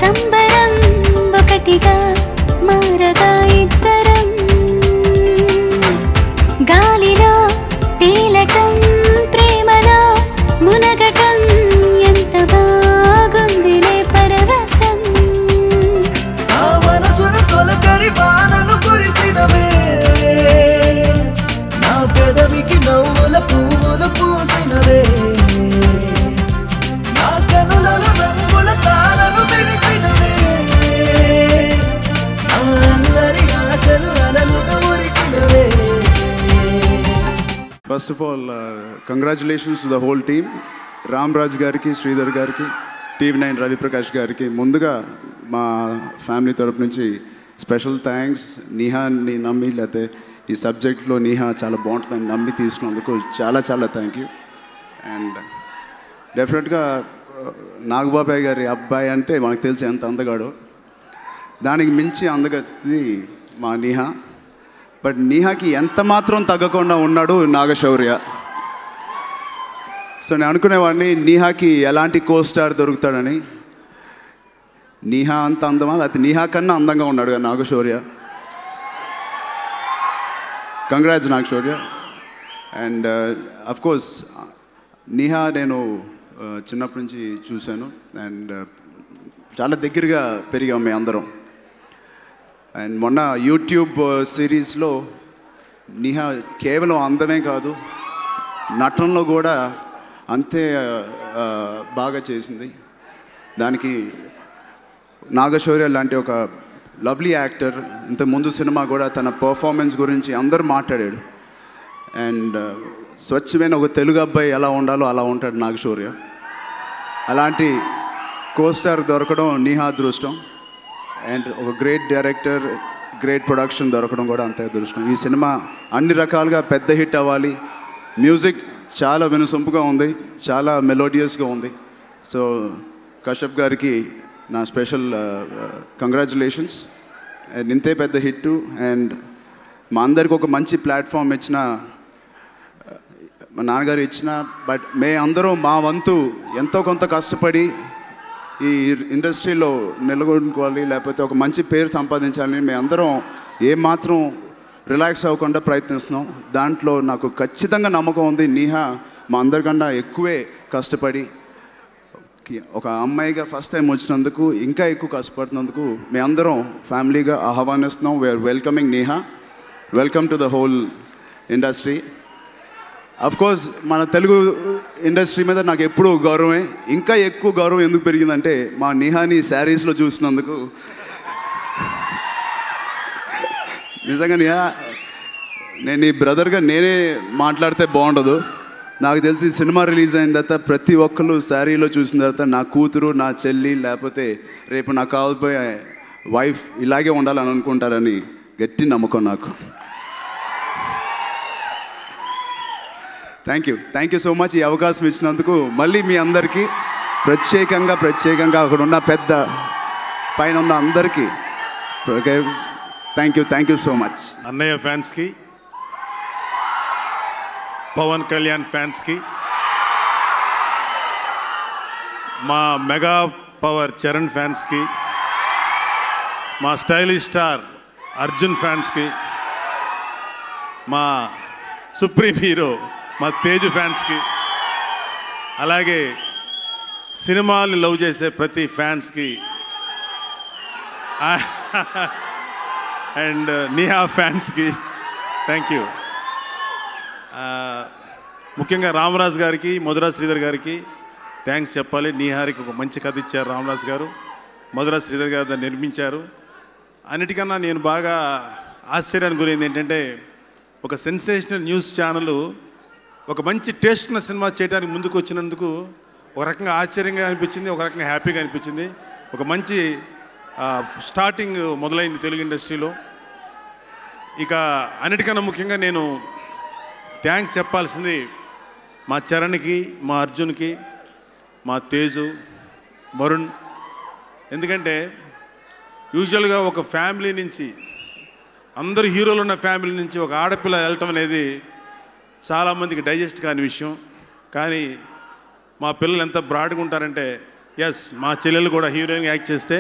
సంబరం ఒకటిగా మారగా ఇద్దరం, గాలిలో తేలటం ప్రేమలో మునగటం ఎంత బాగుందిలే పరవశం. ఆ మనసును తొలకరి వానలు కురిసినవే, నా పెదవికి నవ్వుల పువ్వులు పూసినవే, నా కనులలో రంగుల తారలు మెరిసినవే, అల్లరి ఆశలు అలలుగా ఉరికినవే. First of all congratulations to the whole team. Ram Raj గారికి, శ్రీధర్ గారికి, TV9 రవిప్రకాష్ గారికి ముందుగా మా ఫ్యామిలీ తరపు నుంచి స్పెషల్ థ్యాంక్స్. నీహాని నమ్మి, లేకపోతే ఈ సబ్జెక్ట్లో నీహా చాలా బాగుంటుందని నమ్మి తీసుకున్నందుకు చాలా చాలా థ్యాంక్ యూ. అండ్ డెఫినెట్గా నాగబాబాయ్ గారి అబ్బాయి అంటే మనకు తెలిసి ఎంత అందగాడో, దానికి మించి అందగది మా నీహా. బట్ నీహాకి ఎంత మాత్రం తగ్గకుండా ఉన్నాడు నాగశౌర్య. సో నేను అనుకునేవాడిని నీహాకి ఎలాంటి కోస్టార్ దొరుకుతాడని. నీహా అంత అందమా, లేకపోతే నీహా కన్నా అందంగా ఉన్నాడు Naga Shaurya. Congrats Naga Shaurya. And of course Niha నేను చిన్నప్పటి నుంచి చూశాను అండ్ చాలా దగ్గరగా పెరిగాం మేము అందరం. అండ్ మొన్న యూట్యూబ్ సిరీస్లో నీహా కేవలం అందమే కాదు, నటనలో కూడా అంతే బాగా చేసింది. దానికి నాగశౌర్య లాంటి ఒక లవ్లీ యాక్టర్ ఇంతకుముందు సినిమా కూడా తన పర్ఫార్మెన్స్ గురించి అందరూ మాట్లాడాడు. అండ్ స్వచ్ఛమైన ఒక తెలుగు అబ్బాయి ఎలా ఉండాలో అలా ఉంటాడు నాగశౌర్య. అలాంటి కోస్టార్ దొరకడం నీహా అదృష్టం. అండ్ ఒక గ్రేట్ డైరెక్టర్, గ్రేట్ ప్రొడక్షన్ దొరకడం కూడా అంతే అదృష్టం. ఈ సినిమా అన్ని రకాలుగా పెద్ద హిట్ అవ్వాలి. మ్యూజిక్ చాలా వినసొంపుగా ఉంది, చాలా మెలోడియస్గా ఉంది. సో కశ్యప్ గారికి నా స్పెషల్ కంగ్రాచులేషన్స్. అండ్ ఇంతే పెద్ద హిట్ అండ్ మా అందరికి ఒక మంచి ప్లాట్ఫామ్ ఇచ్చిన మా నాన్నగారు ఇచ్చిన, బట్ అందరం మా వంతు ఎంతో కొంత కష్టపడి ఈ ఇండస్ట్రీలో నిలబడుకోవాలి, లేకపోతే ఒక మంచి పేరు సంపాదించాలని మేమందరం ఏమాత్రం రిలాక్స్ అవ్వకుండా ప్రయత్నిస్తున్నాం. దాంట్లో నాకు ఖచ్చితంగా నమ్మకం ఉంది. నీహా మా అందరికన్నా ఎక్కువే కష్టపడి ఒక అమ్మాయిగా ఫస్ట్ టైం వచ్చినందుకు, ఇంకా ఎక్కువ కష్టపడుతున్నందుకు మేమందరం ఫ్యామిలీగా ఆహ్వానిస్తున్నాం. We're welcoming Niha. Welcome to the whole industry. Course మన తెలుగు ఇండస్ట్రీ మీద నాకు ఎప్పుడూ గౌరవమే. ఇంకా ఎక్కువ గౌరవం ఎందుకు పెరిగిందంటే మా నీహాని శారీస్లో చూసినందుకు. నిజంగా నీహా, నేను ఈ బ్రదర్గా నేనే మాట్లాడితే బాగుండదు. నాకు తెలిసి సినిమా రిలీజ్ అయిన తర్వాత ప్రతి ఒక్కరు శారీలో చూసిన తర్వాత నా కూతురు, నా చెల్లి, లేకపోతే రేపు నాకు కావాల్పోయే వైఫ్ ఇలాగే ఉండాలని అనుకుంటారని గట్టి నమ్మకం నాకు. థ్యాంక్ యూ సో మచ్ ఈ అవకాశం ఇచ్చినందుకు. మళ్ళీ మీ అందరికీ ప్రత్యేకంగా అక్కడ ఉన్న పెద్ద పైన ఉన్న అందరికీ థ్యాంక్ యూ సో మచ్. అన్నయ్య ఫ్యాన్స్కి, పవన్ కళ్యాణ్ ఫ్యాన్స్కి, మా మెగా పవర్ చరణ్ ఫ్యాన్స్కి, మా స్టైలిష్ స్టార్ అర్జున్ ఫ్యాన్స్కి, మా సుప్రీం హీరో మా తేజు ఫ్యాన్స్కి, అలాగే సినిమాలు లవ్ చేసే ప్రతి ఫ్యాన్స్కి, అండ్ నీహా ఫ్యాన్స్కి థ్యాంక్ యూ. ముఖ్యంగా రామరాజు గారికి, మధురా శ్రీధర్ గారికి థ్యాంక్స్ చెప్పాలి. నీహారికి ఒక మంచి కథ ఇచ్చారు రామరాజు గారు, మధురా శ్రీధర్ గారు దాన్ని నిర్మించారు. అన్నిటికన్నా నేను బాగా ఆశ్చర్యానికి గురైంది ఏంటంటే, ఒక సెన్సేషనల్ న్యూస్ ఛానల్ ఒక మంచి టేస్ట్ ఉన్న సినిమా చేయడానికి ముందుకు వచ్చినందుకు ఒక రకంగా ఆశ్చర్యంగా అనిపించింది, ఒక రకంగా హ్యాపీగా అనిపించింది. ఒక మంచి స్టార్టింగ్ మొదలైంది తెలుగు ఇండస్ట్రీలో. ఇక అన్నిటికన్నా ముఖ్యంగా నేను థ్యాంక్స్ చెప్పాల్సింది మా చరణ్కి, మా అర్జున్కి, మా తేజు, వరుణ్. ఎందుకంటే యూజువల్గా ఒక ఫ్యామిలీ నుంచి, అందరు హీరోలు ఉన్న ఫ్యామిలీ నుంచి ఒక ఆడపిల్ల వెళ్ళటం అనేది చాలామందికి డైజెస్ట్ కాని విషయం. కానీ మా పిల్లలు ఎంత బ్రాడ్గా ఉంటారంటే, ఎస్ మా చెల్లెలు కూడా హీరోయిన్ యాక్ట్ చేస్తే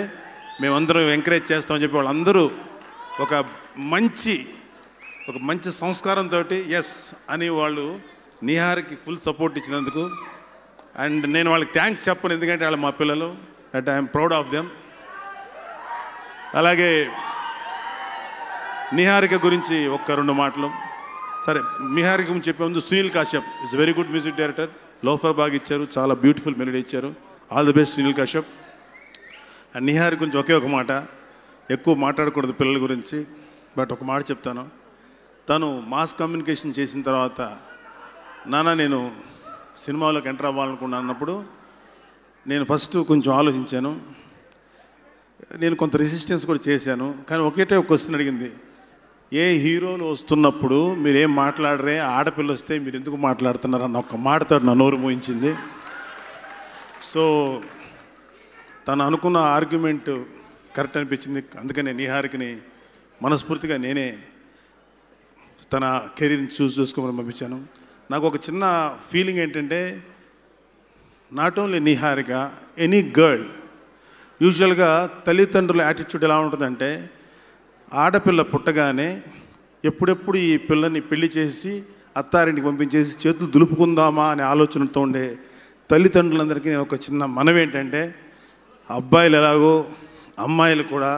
మేమందరం ఎంకరేజ్ చేస్తామని చెప్పి వాళ్ళందరూ ఒక మంచి సంస్కారంతో ఎస్ అని వాళ్ళు నీహార్కి ఫుల్ సపోర్ట్ ఇచ్చినందుకు. అండ్ నేను వాళ్ళకి థ్యాంక్స్ చెప్పను, ఎందుకంటే వాళ్ళు మా పిల్లలు. That I'm proud of them. అలాగే నిహారిక గురించి ఒక్క రెండు మాటలు. సరే, నిహారిక గురించి చెప్పే ముందు Sunil Kashyap is very good music director. Loafer బాగా ఇచ్చారు, చాలా బ్యూటిఫుల్ మెలోడీ ఇచ్చారు. All the best Sunil Kashyap. And Nihari గురించి ఒకే ఒక మాట, ఎక్కువ మాట్లాడకూడదు పిల్లల గురించి, బట్ ఒక మాట చెప్తాను. తను మాస్ కమ్యూనికేషన్ చేసిన తర్వాత, నాన్న నేను సినిమాలోకి ఎంటర్ అవ్వాలనుకున్నాను అన్నప్పుడు నేను ఫస్ట్ కొంచెం ఆలోచించాను. నేను కొంత రెసిస్టెన్స్ కూడా చేశాను. కానీ ఒకటే ఒక క్వశ్చన్ అడిగింది, ఏ హీరోలు వస్తున్నప్పుడు మీరేం మాట్లాడరే, ఆడపిల్ల వస్తే మీరు ఎందుకు మాట్లాడుతున్నారు అన్న ఒక మాటతో నా నోరు మోయించింది. సో తను అనుకున్న ఆర్గ్యుమెంట్ కరెక్ట్ అనిపించింది. అందుకనే నిహారికని మనస్ఫూర్తిగా నేనే తన కెరీర్ని చేసుకోమని పంపించాను. నాకు ఒక చిన్న ఫీలింగ్ ఏంటంటే, not only Niharika, any girl, యూజువల్గా తల్లిదండ్రుల యాటిట్యూడ్ ఎలా ఉంటుందంటే, ఆడపిల్ల పుట్టగానే ఎప్పుడెప్పుడు ఈ పిల్లని పెళ్లి చేసి అత్తారింటికి పంపించేసి చేతులు దులుపుకుందామా అనే ఆలోచనతో ఉండే తల్లిదండ్రులందరికీ నేను ఒక చిన్న మనవి ఏంటంటే, అబ్బాయిలు ఎలాగో అమ్మాయిలు కూడా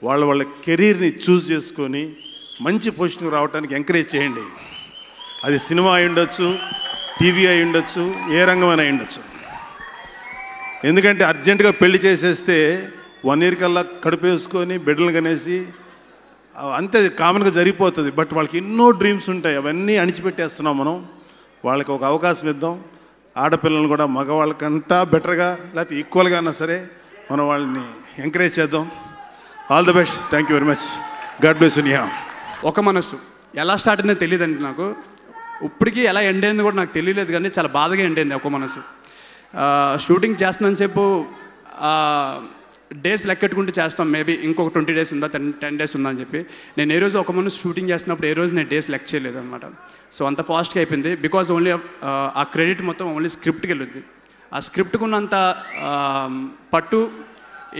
వాళ్ళ కెరీర్ని చూస్ చేసుకొని మంచి పొజిషన్కి రావడానికి ఎంకరేజ్ చేయండి. అది సినిమా అయి ఉండొచ్చు, టీవీ అయి ఉండొచ్చు, ఏ రంగమైనా అయి ఉండొచ్చు. ఎందుకంటే అర్జెంటుగా పెళ్లి చేసేస్తే 1 year కల్లా కడుపు వేసుకొని బిడ్డలు కనేసి అంతే కామన్గా జరిగిపోతుంది. బట్ వాళ్ళకి ఎన్నో డ్రీమ్స్ ఉంటాయి, అవన్నీ అణిచిపెట్టేస్తున్నాం మనం. వాళ్ళకి ఒక అవకాశం ఇద్దాం. ఆడపిల్లలను కూడా మగవాళ్ళకంటా బెటర్గా లేకపోతే ఈక్వల్గా అయినా సరే మనం వాళ్ళని ఎంకరేజ్ చేద్దాం. All the best. Thank you very much. God bless you Niha. ఒక మనసు ఎలా స్టార్ట్ అయిందో తెలియదండి నాకు. ఇప్పటికీ ఎలా ఎండ్ అయింది కూడా నాకు తెలియలేదు, కానీ చాలా బాధగా ఎండ్ అయింది ఒక మనసు. షూటింగ్ చేస్తున్నంతసేపు డేస్ లెక్కెట్టుకుంటూ చేస్తాం. మేబీ ఇంకొక 20 days ఉందా, 10 days ఉందా అని చెప్పి. నేను ఏ రోజు ఒక మనసు షూటింగ్ చేస్తున్నప్పుడు ఏ రోజు నేను డేస్ లెక్క చేయలేదు అనమాట. సో అంత ఫాస్ట్గా అయిపోయింది. బికాజ్ ఓన్లీ ఆ క్రెడిట్ మొత్తం ఓన్లీ స్క్రిప్ట్కి వెళ్ళొద్ది. ఆ స్క్రిప్ట్కి ఉన్నంత పట్టు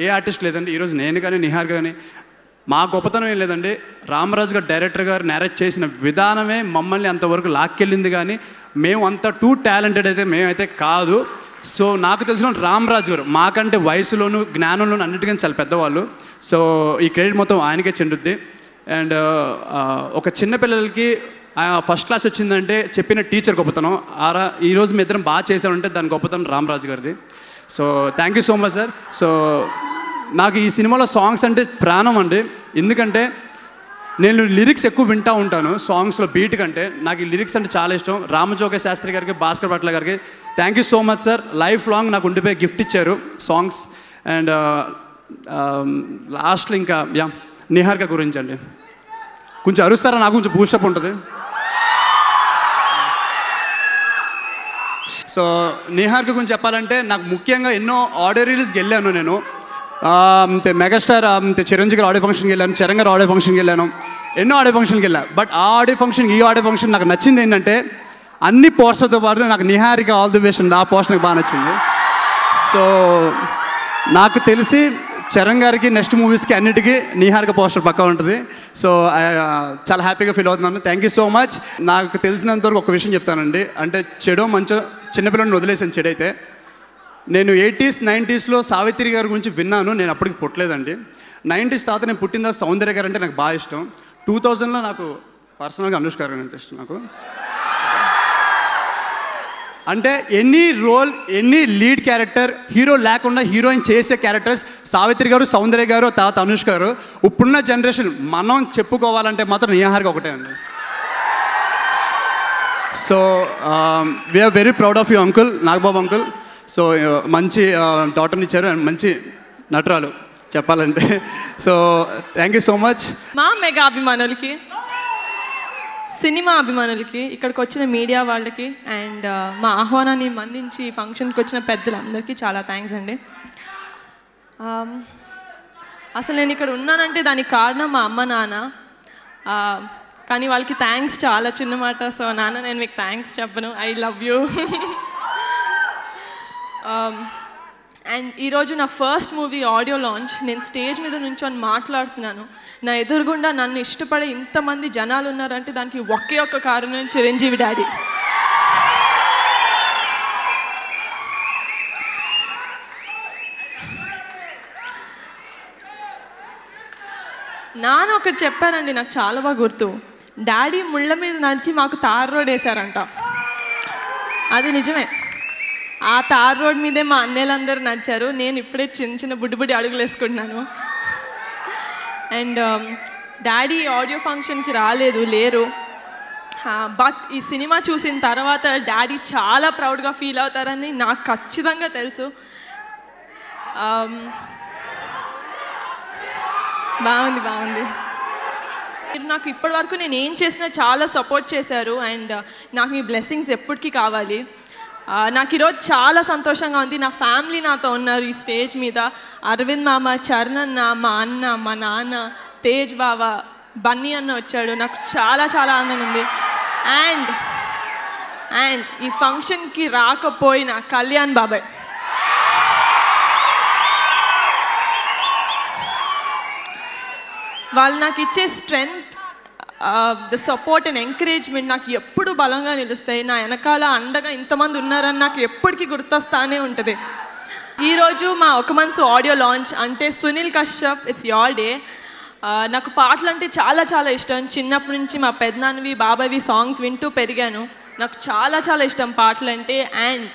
ఏ ఆర్టిస్ట్ లేదండి. ఈరోజు నేను కానీ నిహార్ కానీ మా గొప్పతనం ఏం లేదండి. రామరాజు గారు డైరెక్టర్ గారు నేరేట్ చేసిన విధానమే మమ్మల్ని అంతవరకు లాక్కెళ్ళింది, కానీ మేము అంత టూ టాలెంటెడ్ అయితే మేమైతే కాదు. సో నాకు తెలిసిన రామరాజు గారు మాకంటే వయసులోను జ్ఞానంలోను అన్నిటికీ చాలా పెద్దవాళ్ళు. సో ఈ క్రెడిట్ మొత్తం ఆయనకే చెందుద్ది. అండ్ ఒక చిన్నపిల్లలకి ఫస్ట్ క్లాస్ వచ్చిందంటే చెప్పిన టీచర్ గొప్పతనం. ఈరోజు మీ ఇద్దరం బాగా చేసామంటే దాని గొప్పతనం రామరాజు గారిది. So thank you so much sir. So నాకు ఈ సినిమాలో సాంగ్స్ అంటే ప్రాణం అండి. ఎందుకంటే నేను లిరిక్స్ ఎక్కువ వింటూ ఉంటాను సాంగ్స్లో బీట్ కంటే. నాకు ఈ లిరిక్స్ అంటే చాలా ఇష్టం. రామజోగ శాస్త్రి గారికి, భాస్కర్ పట్ల గారికి thank you so much sir. Life long నాకు ఉండిపోయి గిఫ్ట్ ఇచ్చారు సాంగ్స్. అండ్ లాస్ట్లో ఇంకా నిహారిక గురించి అండి కొంచెం అరుస్తారా, నాకు కొంచెం బూస్టప్ ఉంటుంది. సో నిహారిక గురించి చెప్పాలంటే నాకు ముఖ్యంగా ఎన్నో ఆడియో రిలీజ్కి వెళ్ళాను నేను. మెగాస్టార్ చిరంజీవి గారు ఆడియో ఫంక్షన్కి వెళ్ళాను, చరణ్ గారు ఆడియో ఫంక్షన్కి వెళ్ళాను, ఎన్నో ఆడియో ఫంక్షన్కి వెళ్ళాను. బట్ ఆ ఆడియో ఫంక్షన్ ఈ ఆడియో ఫంక్షన్ నాకు నచ్చింది ఏంటంటే అన్ని పోస్టర్తో పాటు నాకు నిహారిక ఆల్ ది బెస్ట్ ఆ పోస్టర్ నాకు బాగా నచ్చింది. సో నాకు తెలిసి చరణ్ గారికి నెక్స్ట్ మూవీస్కి అన్నిటికీ నిహారిక పోస్టర్ పక్కా ఉంటుంది. సో చాలా హ్యాపీగా ఫీల్ అవుతున్నాను. Thank you so much. నాకు తెలిసినంతవరకు ఒక విషయం చెప్తానండి. అంటే చెడో మంచో చిన్నపిల్లల్ని వదిలేసాను. చెడైతే నేను 80s 90sలో సావిత్రి గారి గురించి విన్నాను. నేను అప్పటికి పుట్టలేదండి. 90s తర్వాత నేను పుట్టిన తర్వాత సౌందర్య గారు అంటే నాకు బాగా ఇష్టం. 2000లో నాకు పర్సనల్గా అనుష్క గారు అంటే ఇష్టం నాకు. అంటే any role, any lead character, hero లేకుండా హీరోయిన్ చేసే క్యారెక్టర్స్ సావిత్రి గారు, సౌందర్య గారు, తర్వాత అనుష్క గారు. ఇప్పుడున్న జనరేషన్ మనం చెప్పుకోవాలంటే మాత్రం నిహారిక ఒకటే అండి. So we're very proud of you uncle, Nagababu uncle. So మంచి డాటర్ని ఇచ్చారు అండ్ మంచి నటురాలు చెప్పాలంటే. So thank you so much. మా మెగా అభిమానులకి, సినిమా అభిమానులకి, ఇక్కడికి వచ్చిన మీడియా వాళ్ళకి అండ్ మా ఆహ్వానాన్ని మన్నించి ఫంక్షన్కి వచ్చిన పెద్దలందరికీ చాలా థ్యాంక్స్ అండి. అసలు నేను ఇక్కడ ఉన్నానంటే దానికి కారణం మా అమ్మ నాన్న. కానీ వాళ్ళకి థ్యాంక్స్ చాలా చిన్న మాట. సో నాన్న నేను మీకు థ్యాంక్స్ చెప్పను, ఐ లవ్ యూ. అండ్ ఈరోజు నా ఫస్ట్ మూవీ ఆడియో లాంచ్. నేను స్టేజ్ మీద నుంచొని మాట్లాడుతున్నాను. నా ఎదురుగుండా నన్ను ఇష్టపడే ఇంతమంది జనాలు ఉన్నారంటే దానికి ఒకే ఒక్క కారణం చిరంజీవి డాడీ. నాన్న ఒకటి చెప్పారండి నాకు చాలా బాగా గుర్తు. డాడీ ముళ్ళ మీద నడిచి మాకు తార్ రోడ్ వేశారంట. అది నిజమే. ఆ తార్ రోడ్ మీదే మా అన్నయ్యలందరూ నడిచారు. నేను ఇప్పుడే చిన్న చిన్న బుడ్డి అడుగులు వేసుకుంటున్నాను. అండ్ డాడీ ఆడియో ఫంక్షన్కి లేరు. బట్ ఈ సినిమా చూసిన తర్వాత డాడీ చాలా ప్రౌడ్గా ఫీల్ అవుతారని నాకు ఖచ్చితంగా తెలుసు. బాగుంది. మీరు నాకు ఇప్పటి వరకు నేను ఏం చేసినా చాలా సపోర్ట్ చేశారు. అండ్ నాకు మీ బ్లెస్సింగ్స్ ఎప్పటికీ కావాలి. నాకు ఈరోజు చాలా సంతోషంగా ఉంది. నా ఫ్యామిలీ నాతో ఉన్నారు ఈ స్టేజ్ మీద. అరవింద్ మామ, చరణ్, మా అన్న, మా నాన్న, తేజ్ బావ, బన్నీ అన్న వచ్చాడు. నాకు చాలా చాలా ఆనందంగా ఉంది. అండ్ ఈ ఫంక్షన్కి రాకపోయిన కళ్యాణ్ బాబాయ్, వాళ్ళు నాకు ఇచ్చే strength, the support and encouragement నాకు ఎప్పుడు బలంగా నిలుస్తాయి. నా వెనకాల అండగా ఇంతమంది ఉన్నారని నాకు ఎప్పటికీ గుర్తొస్తానే ఉంటుంది. ఈరోజు మా ఒక మనసు ఆడియో లాంచ్. అంటే Sunil Kashyap, it's your day. నాకు పాటలు అంటే చాలా చాలా ఇష్టం. చిన్నప్పటి నుంచి మా పెద్దనాన్నవి, బాబావి సాంగ్స్ వింటూ పెరిగాను. నాకు చాలా చాలా ఇష్టం పాటలు అంటే. అండ్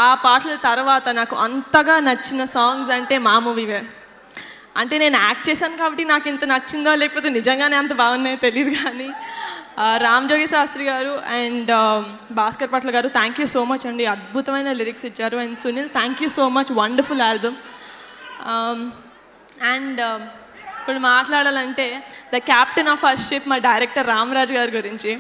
ఆ పాటల తర్వాత నాకు అంతగా నచ్చిన సాంగ్స్ అంటే మా మూవీవే. అంటే నేను యాక్ట్ చేశాను కాబట్టి నాకు ఇంత నచ్చిందో లేకపోతే నిజంగానే అంత బాగున్నాయో తెలియదు, కానీ రామ్ జోగి శాస్త్రి గారు అండ్ భాస్కర్ పట్ల గారు థ్యాంక్ యూ సో మచ్ అండి, అద్భుతమైన లిరిక్స్ ఇచ్చారు. And Sunil thank you so much, wonderful album. And ఇప్పుడు మాట్లాడాలంటే the captain of our ship మా డైరెక్టర్ రామరాజ్ గారి గురించి.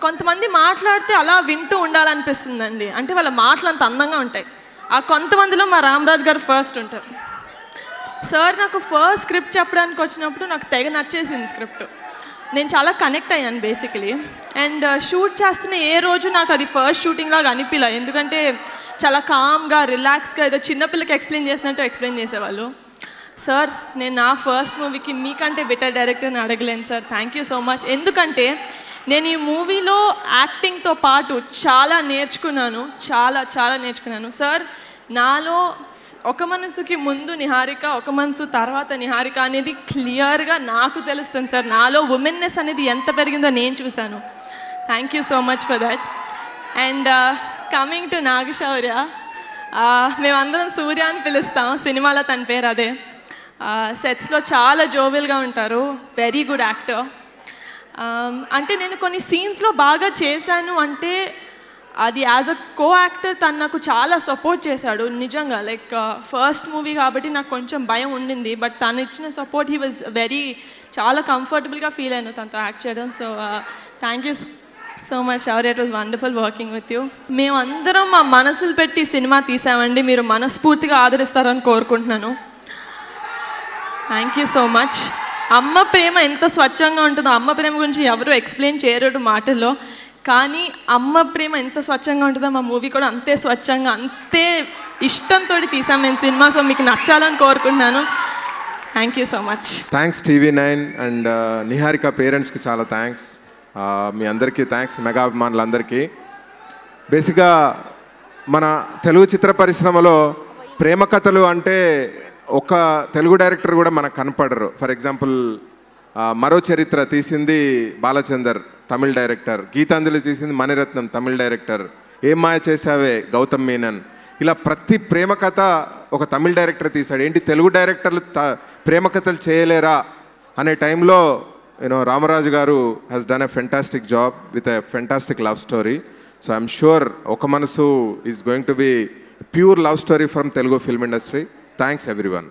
కొంతమంది మాట్లాడితే అలా వింటూ ఉండాలనిపిస్తుందండి. అంటే వాళ్ళ మాటలు అంత అందంగా ఉంటాయి. ఆ కొంతమందిలో మా రామరాజ్ గారు ఫస్ట్ ఉంటారు. సార్ నాకు ఫస్ట్ స్క్రిప్ట్ చెప్పడానికి వచ్చినప్పుడు నాకు తెగ నచ్చేసింది స్క్రిప్ట్. నేను చాలా కనెక్ట్ అయ్యాను బేసికలీ. అండ్ షూట్ చేస్తున్న ఏ రోజు నాకు అది ఫస్ట్ షూటింగ్ లాగా అనిపించలే. ఎందుకంటే చాలా కామ్గా, రిలాక్స్గా ఏదో చిన్నపిల్లకి ఎక్స్ప్లెయిన్ చేసినట్టు ఎక్స్ప్లెయిన్ చేసేవాళ్ళు. సార్ నేను నా ఫస్ట్ మూవీకి మీకంటే బెటర్ డైరెక్టర్ని అడగలేను sir, thank you so much. ఎందుకంటే నేను ఈ మూవీలో యాక్టింగ్తో పాటు చాలా నేర్చుకున్నాను, చాలా చాలా నేర్చుకున్నాను. సార్ నాలో ఒక మనసుకి ముందు నిహారిక, ఒక మనసు తర్వాత నిహారిక అనేది క్లియర్గా నాకు తెలుస్తుంది సార్. నాలో ఉమెన్నెస్ అనేది ఎంత పెరిగిందో నేను చూశాను. Thank you so much for that. And coming to Naga Shaurya, మేమందరం సూర్య అని పిలుస్తాం, సినిమాలో తన పేరు అదే. సెట్స్లో చాలా జోవెల్గా ఉంటారు, వెరీ గుడ్ యాక్టర్. అంటే నేను కొన్ని సీన్స్లో బాగా చేశాను అంటే అది యాజ్ అ కో యాక్టర్ తను నాకు చాలా సపోర్ట్ చేశాడు నిజంగా. లైక్ ఫస్ట్ మూవీ కాబట్టి నాకు కొంచెం భయం ఉండింది, బట్ తను ఇచ్చిన సపోర్ట్ హీ వాజ్ వెరీ, చాలా కంఫర్టబుల్గా ఫీల్ అయ్యాను తనతో యాక్ట్ చేయడం. So thank you so much Shaurya, it was wonderful working with you. మేమందరం మా మనసులు పెట్టి సినిమా తీసామండి, మీరు మనస్ఫూర్తిగా ఆదరిస్తారని కోరుకుంటున్నాను. Thank you so much. అమ్మ ప్రేమ ఎంత స్వచ్ఛంగా ఉంటుందో, అమ్మ ప్రేమ గురించి ఎవరు ఎక్స్ప్లెయిన్ చేయరు మాటల్లో, కానీ అమ్మ ప్రేమ ఎంత స్వచ్ఛంగా ఉంటుందో మా మూవీ కూడా అంతే స్వచ్ఛంగా, అంతే ఇష్టంతో తీసాం మేము సినిమా. సో మీకు నచ్చాలని కోరుకుంటున్నాను. Thank you so much. Thanks TV9 and Niharika పేరెంట్స్కి చాలా థ్యాంక్స్. మీ అందరికీ థ్యాంక్స్, మెగా అభిమానులందరికీ. బేసిక్గా మన తెలుగు చిత్ర పరిశ్రమలో ప్రేమ కథలు అంటే ఒక తెలుగు డైరెక్టర్ కూడా మనకు కనపడరు. ఫర్ ఎగ్జాంపుల్ మరో చరిత్ర తీసింది బాలచందర్, తమిళ్ డైరెక్టర్. గీతాంజలి తీసింది మణిరత్నం, తమిళ్ డైరెక్టర్. ఏం మాయ చేసావే గౌతమ్ మీనన్. ఇలా ప్రతి ప్రేమ కథ ఒక తమిళ్ డైరెక్టర్ తీశాడు. ఏంటి తెలుగు డైరెక్టర్లు ప్రేమ కథలు చేయలేరా అనే టైంలో రామరాజు గారు has done a fantastic job with a fantastic love story. So I'm sure ఒక మనసు is going to be pure love story from Telugu film industry. Thanks everyone.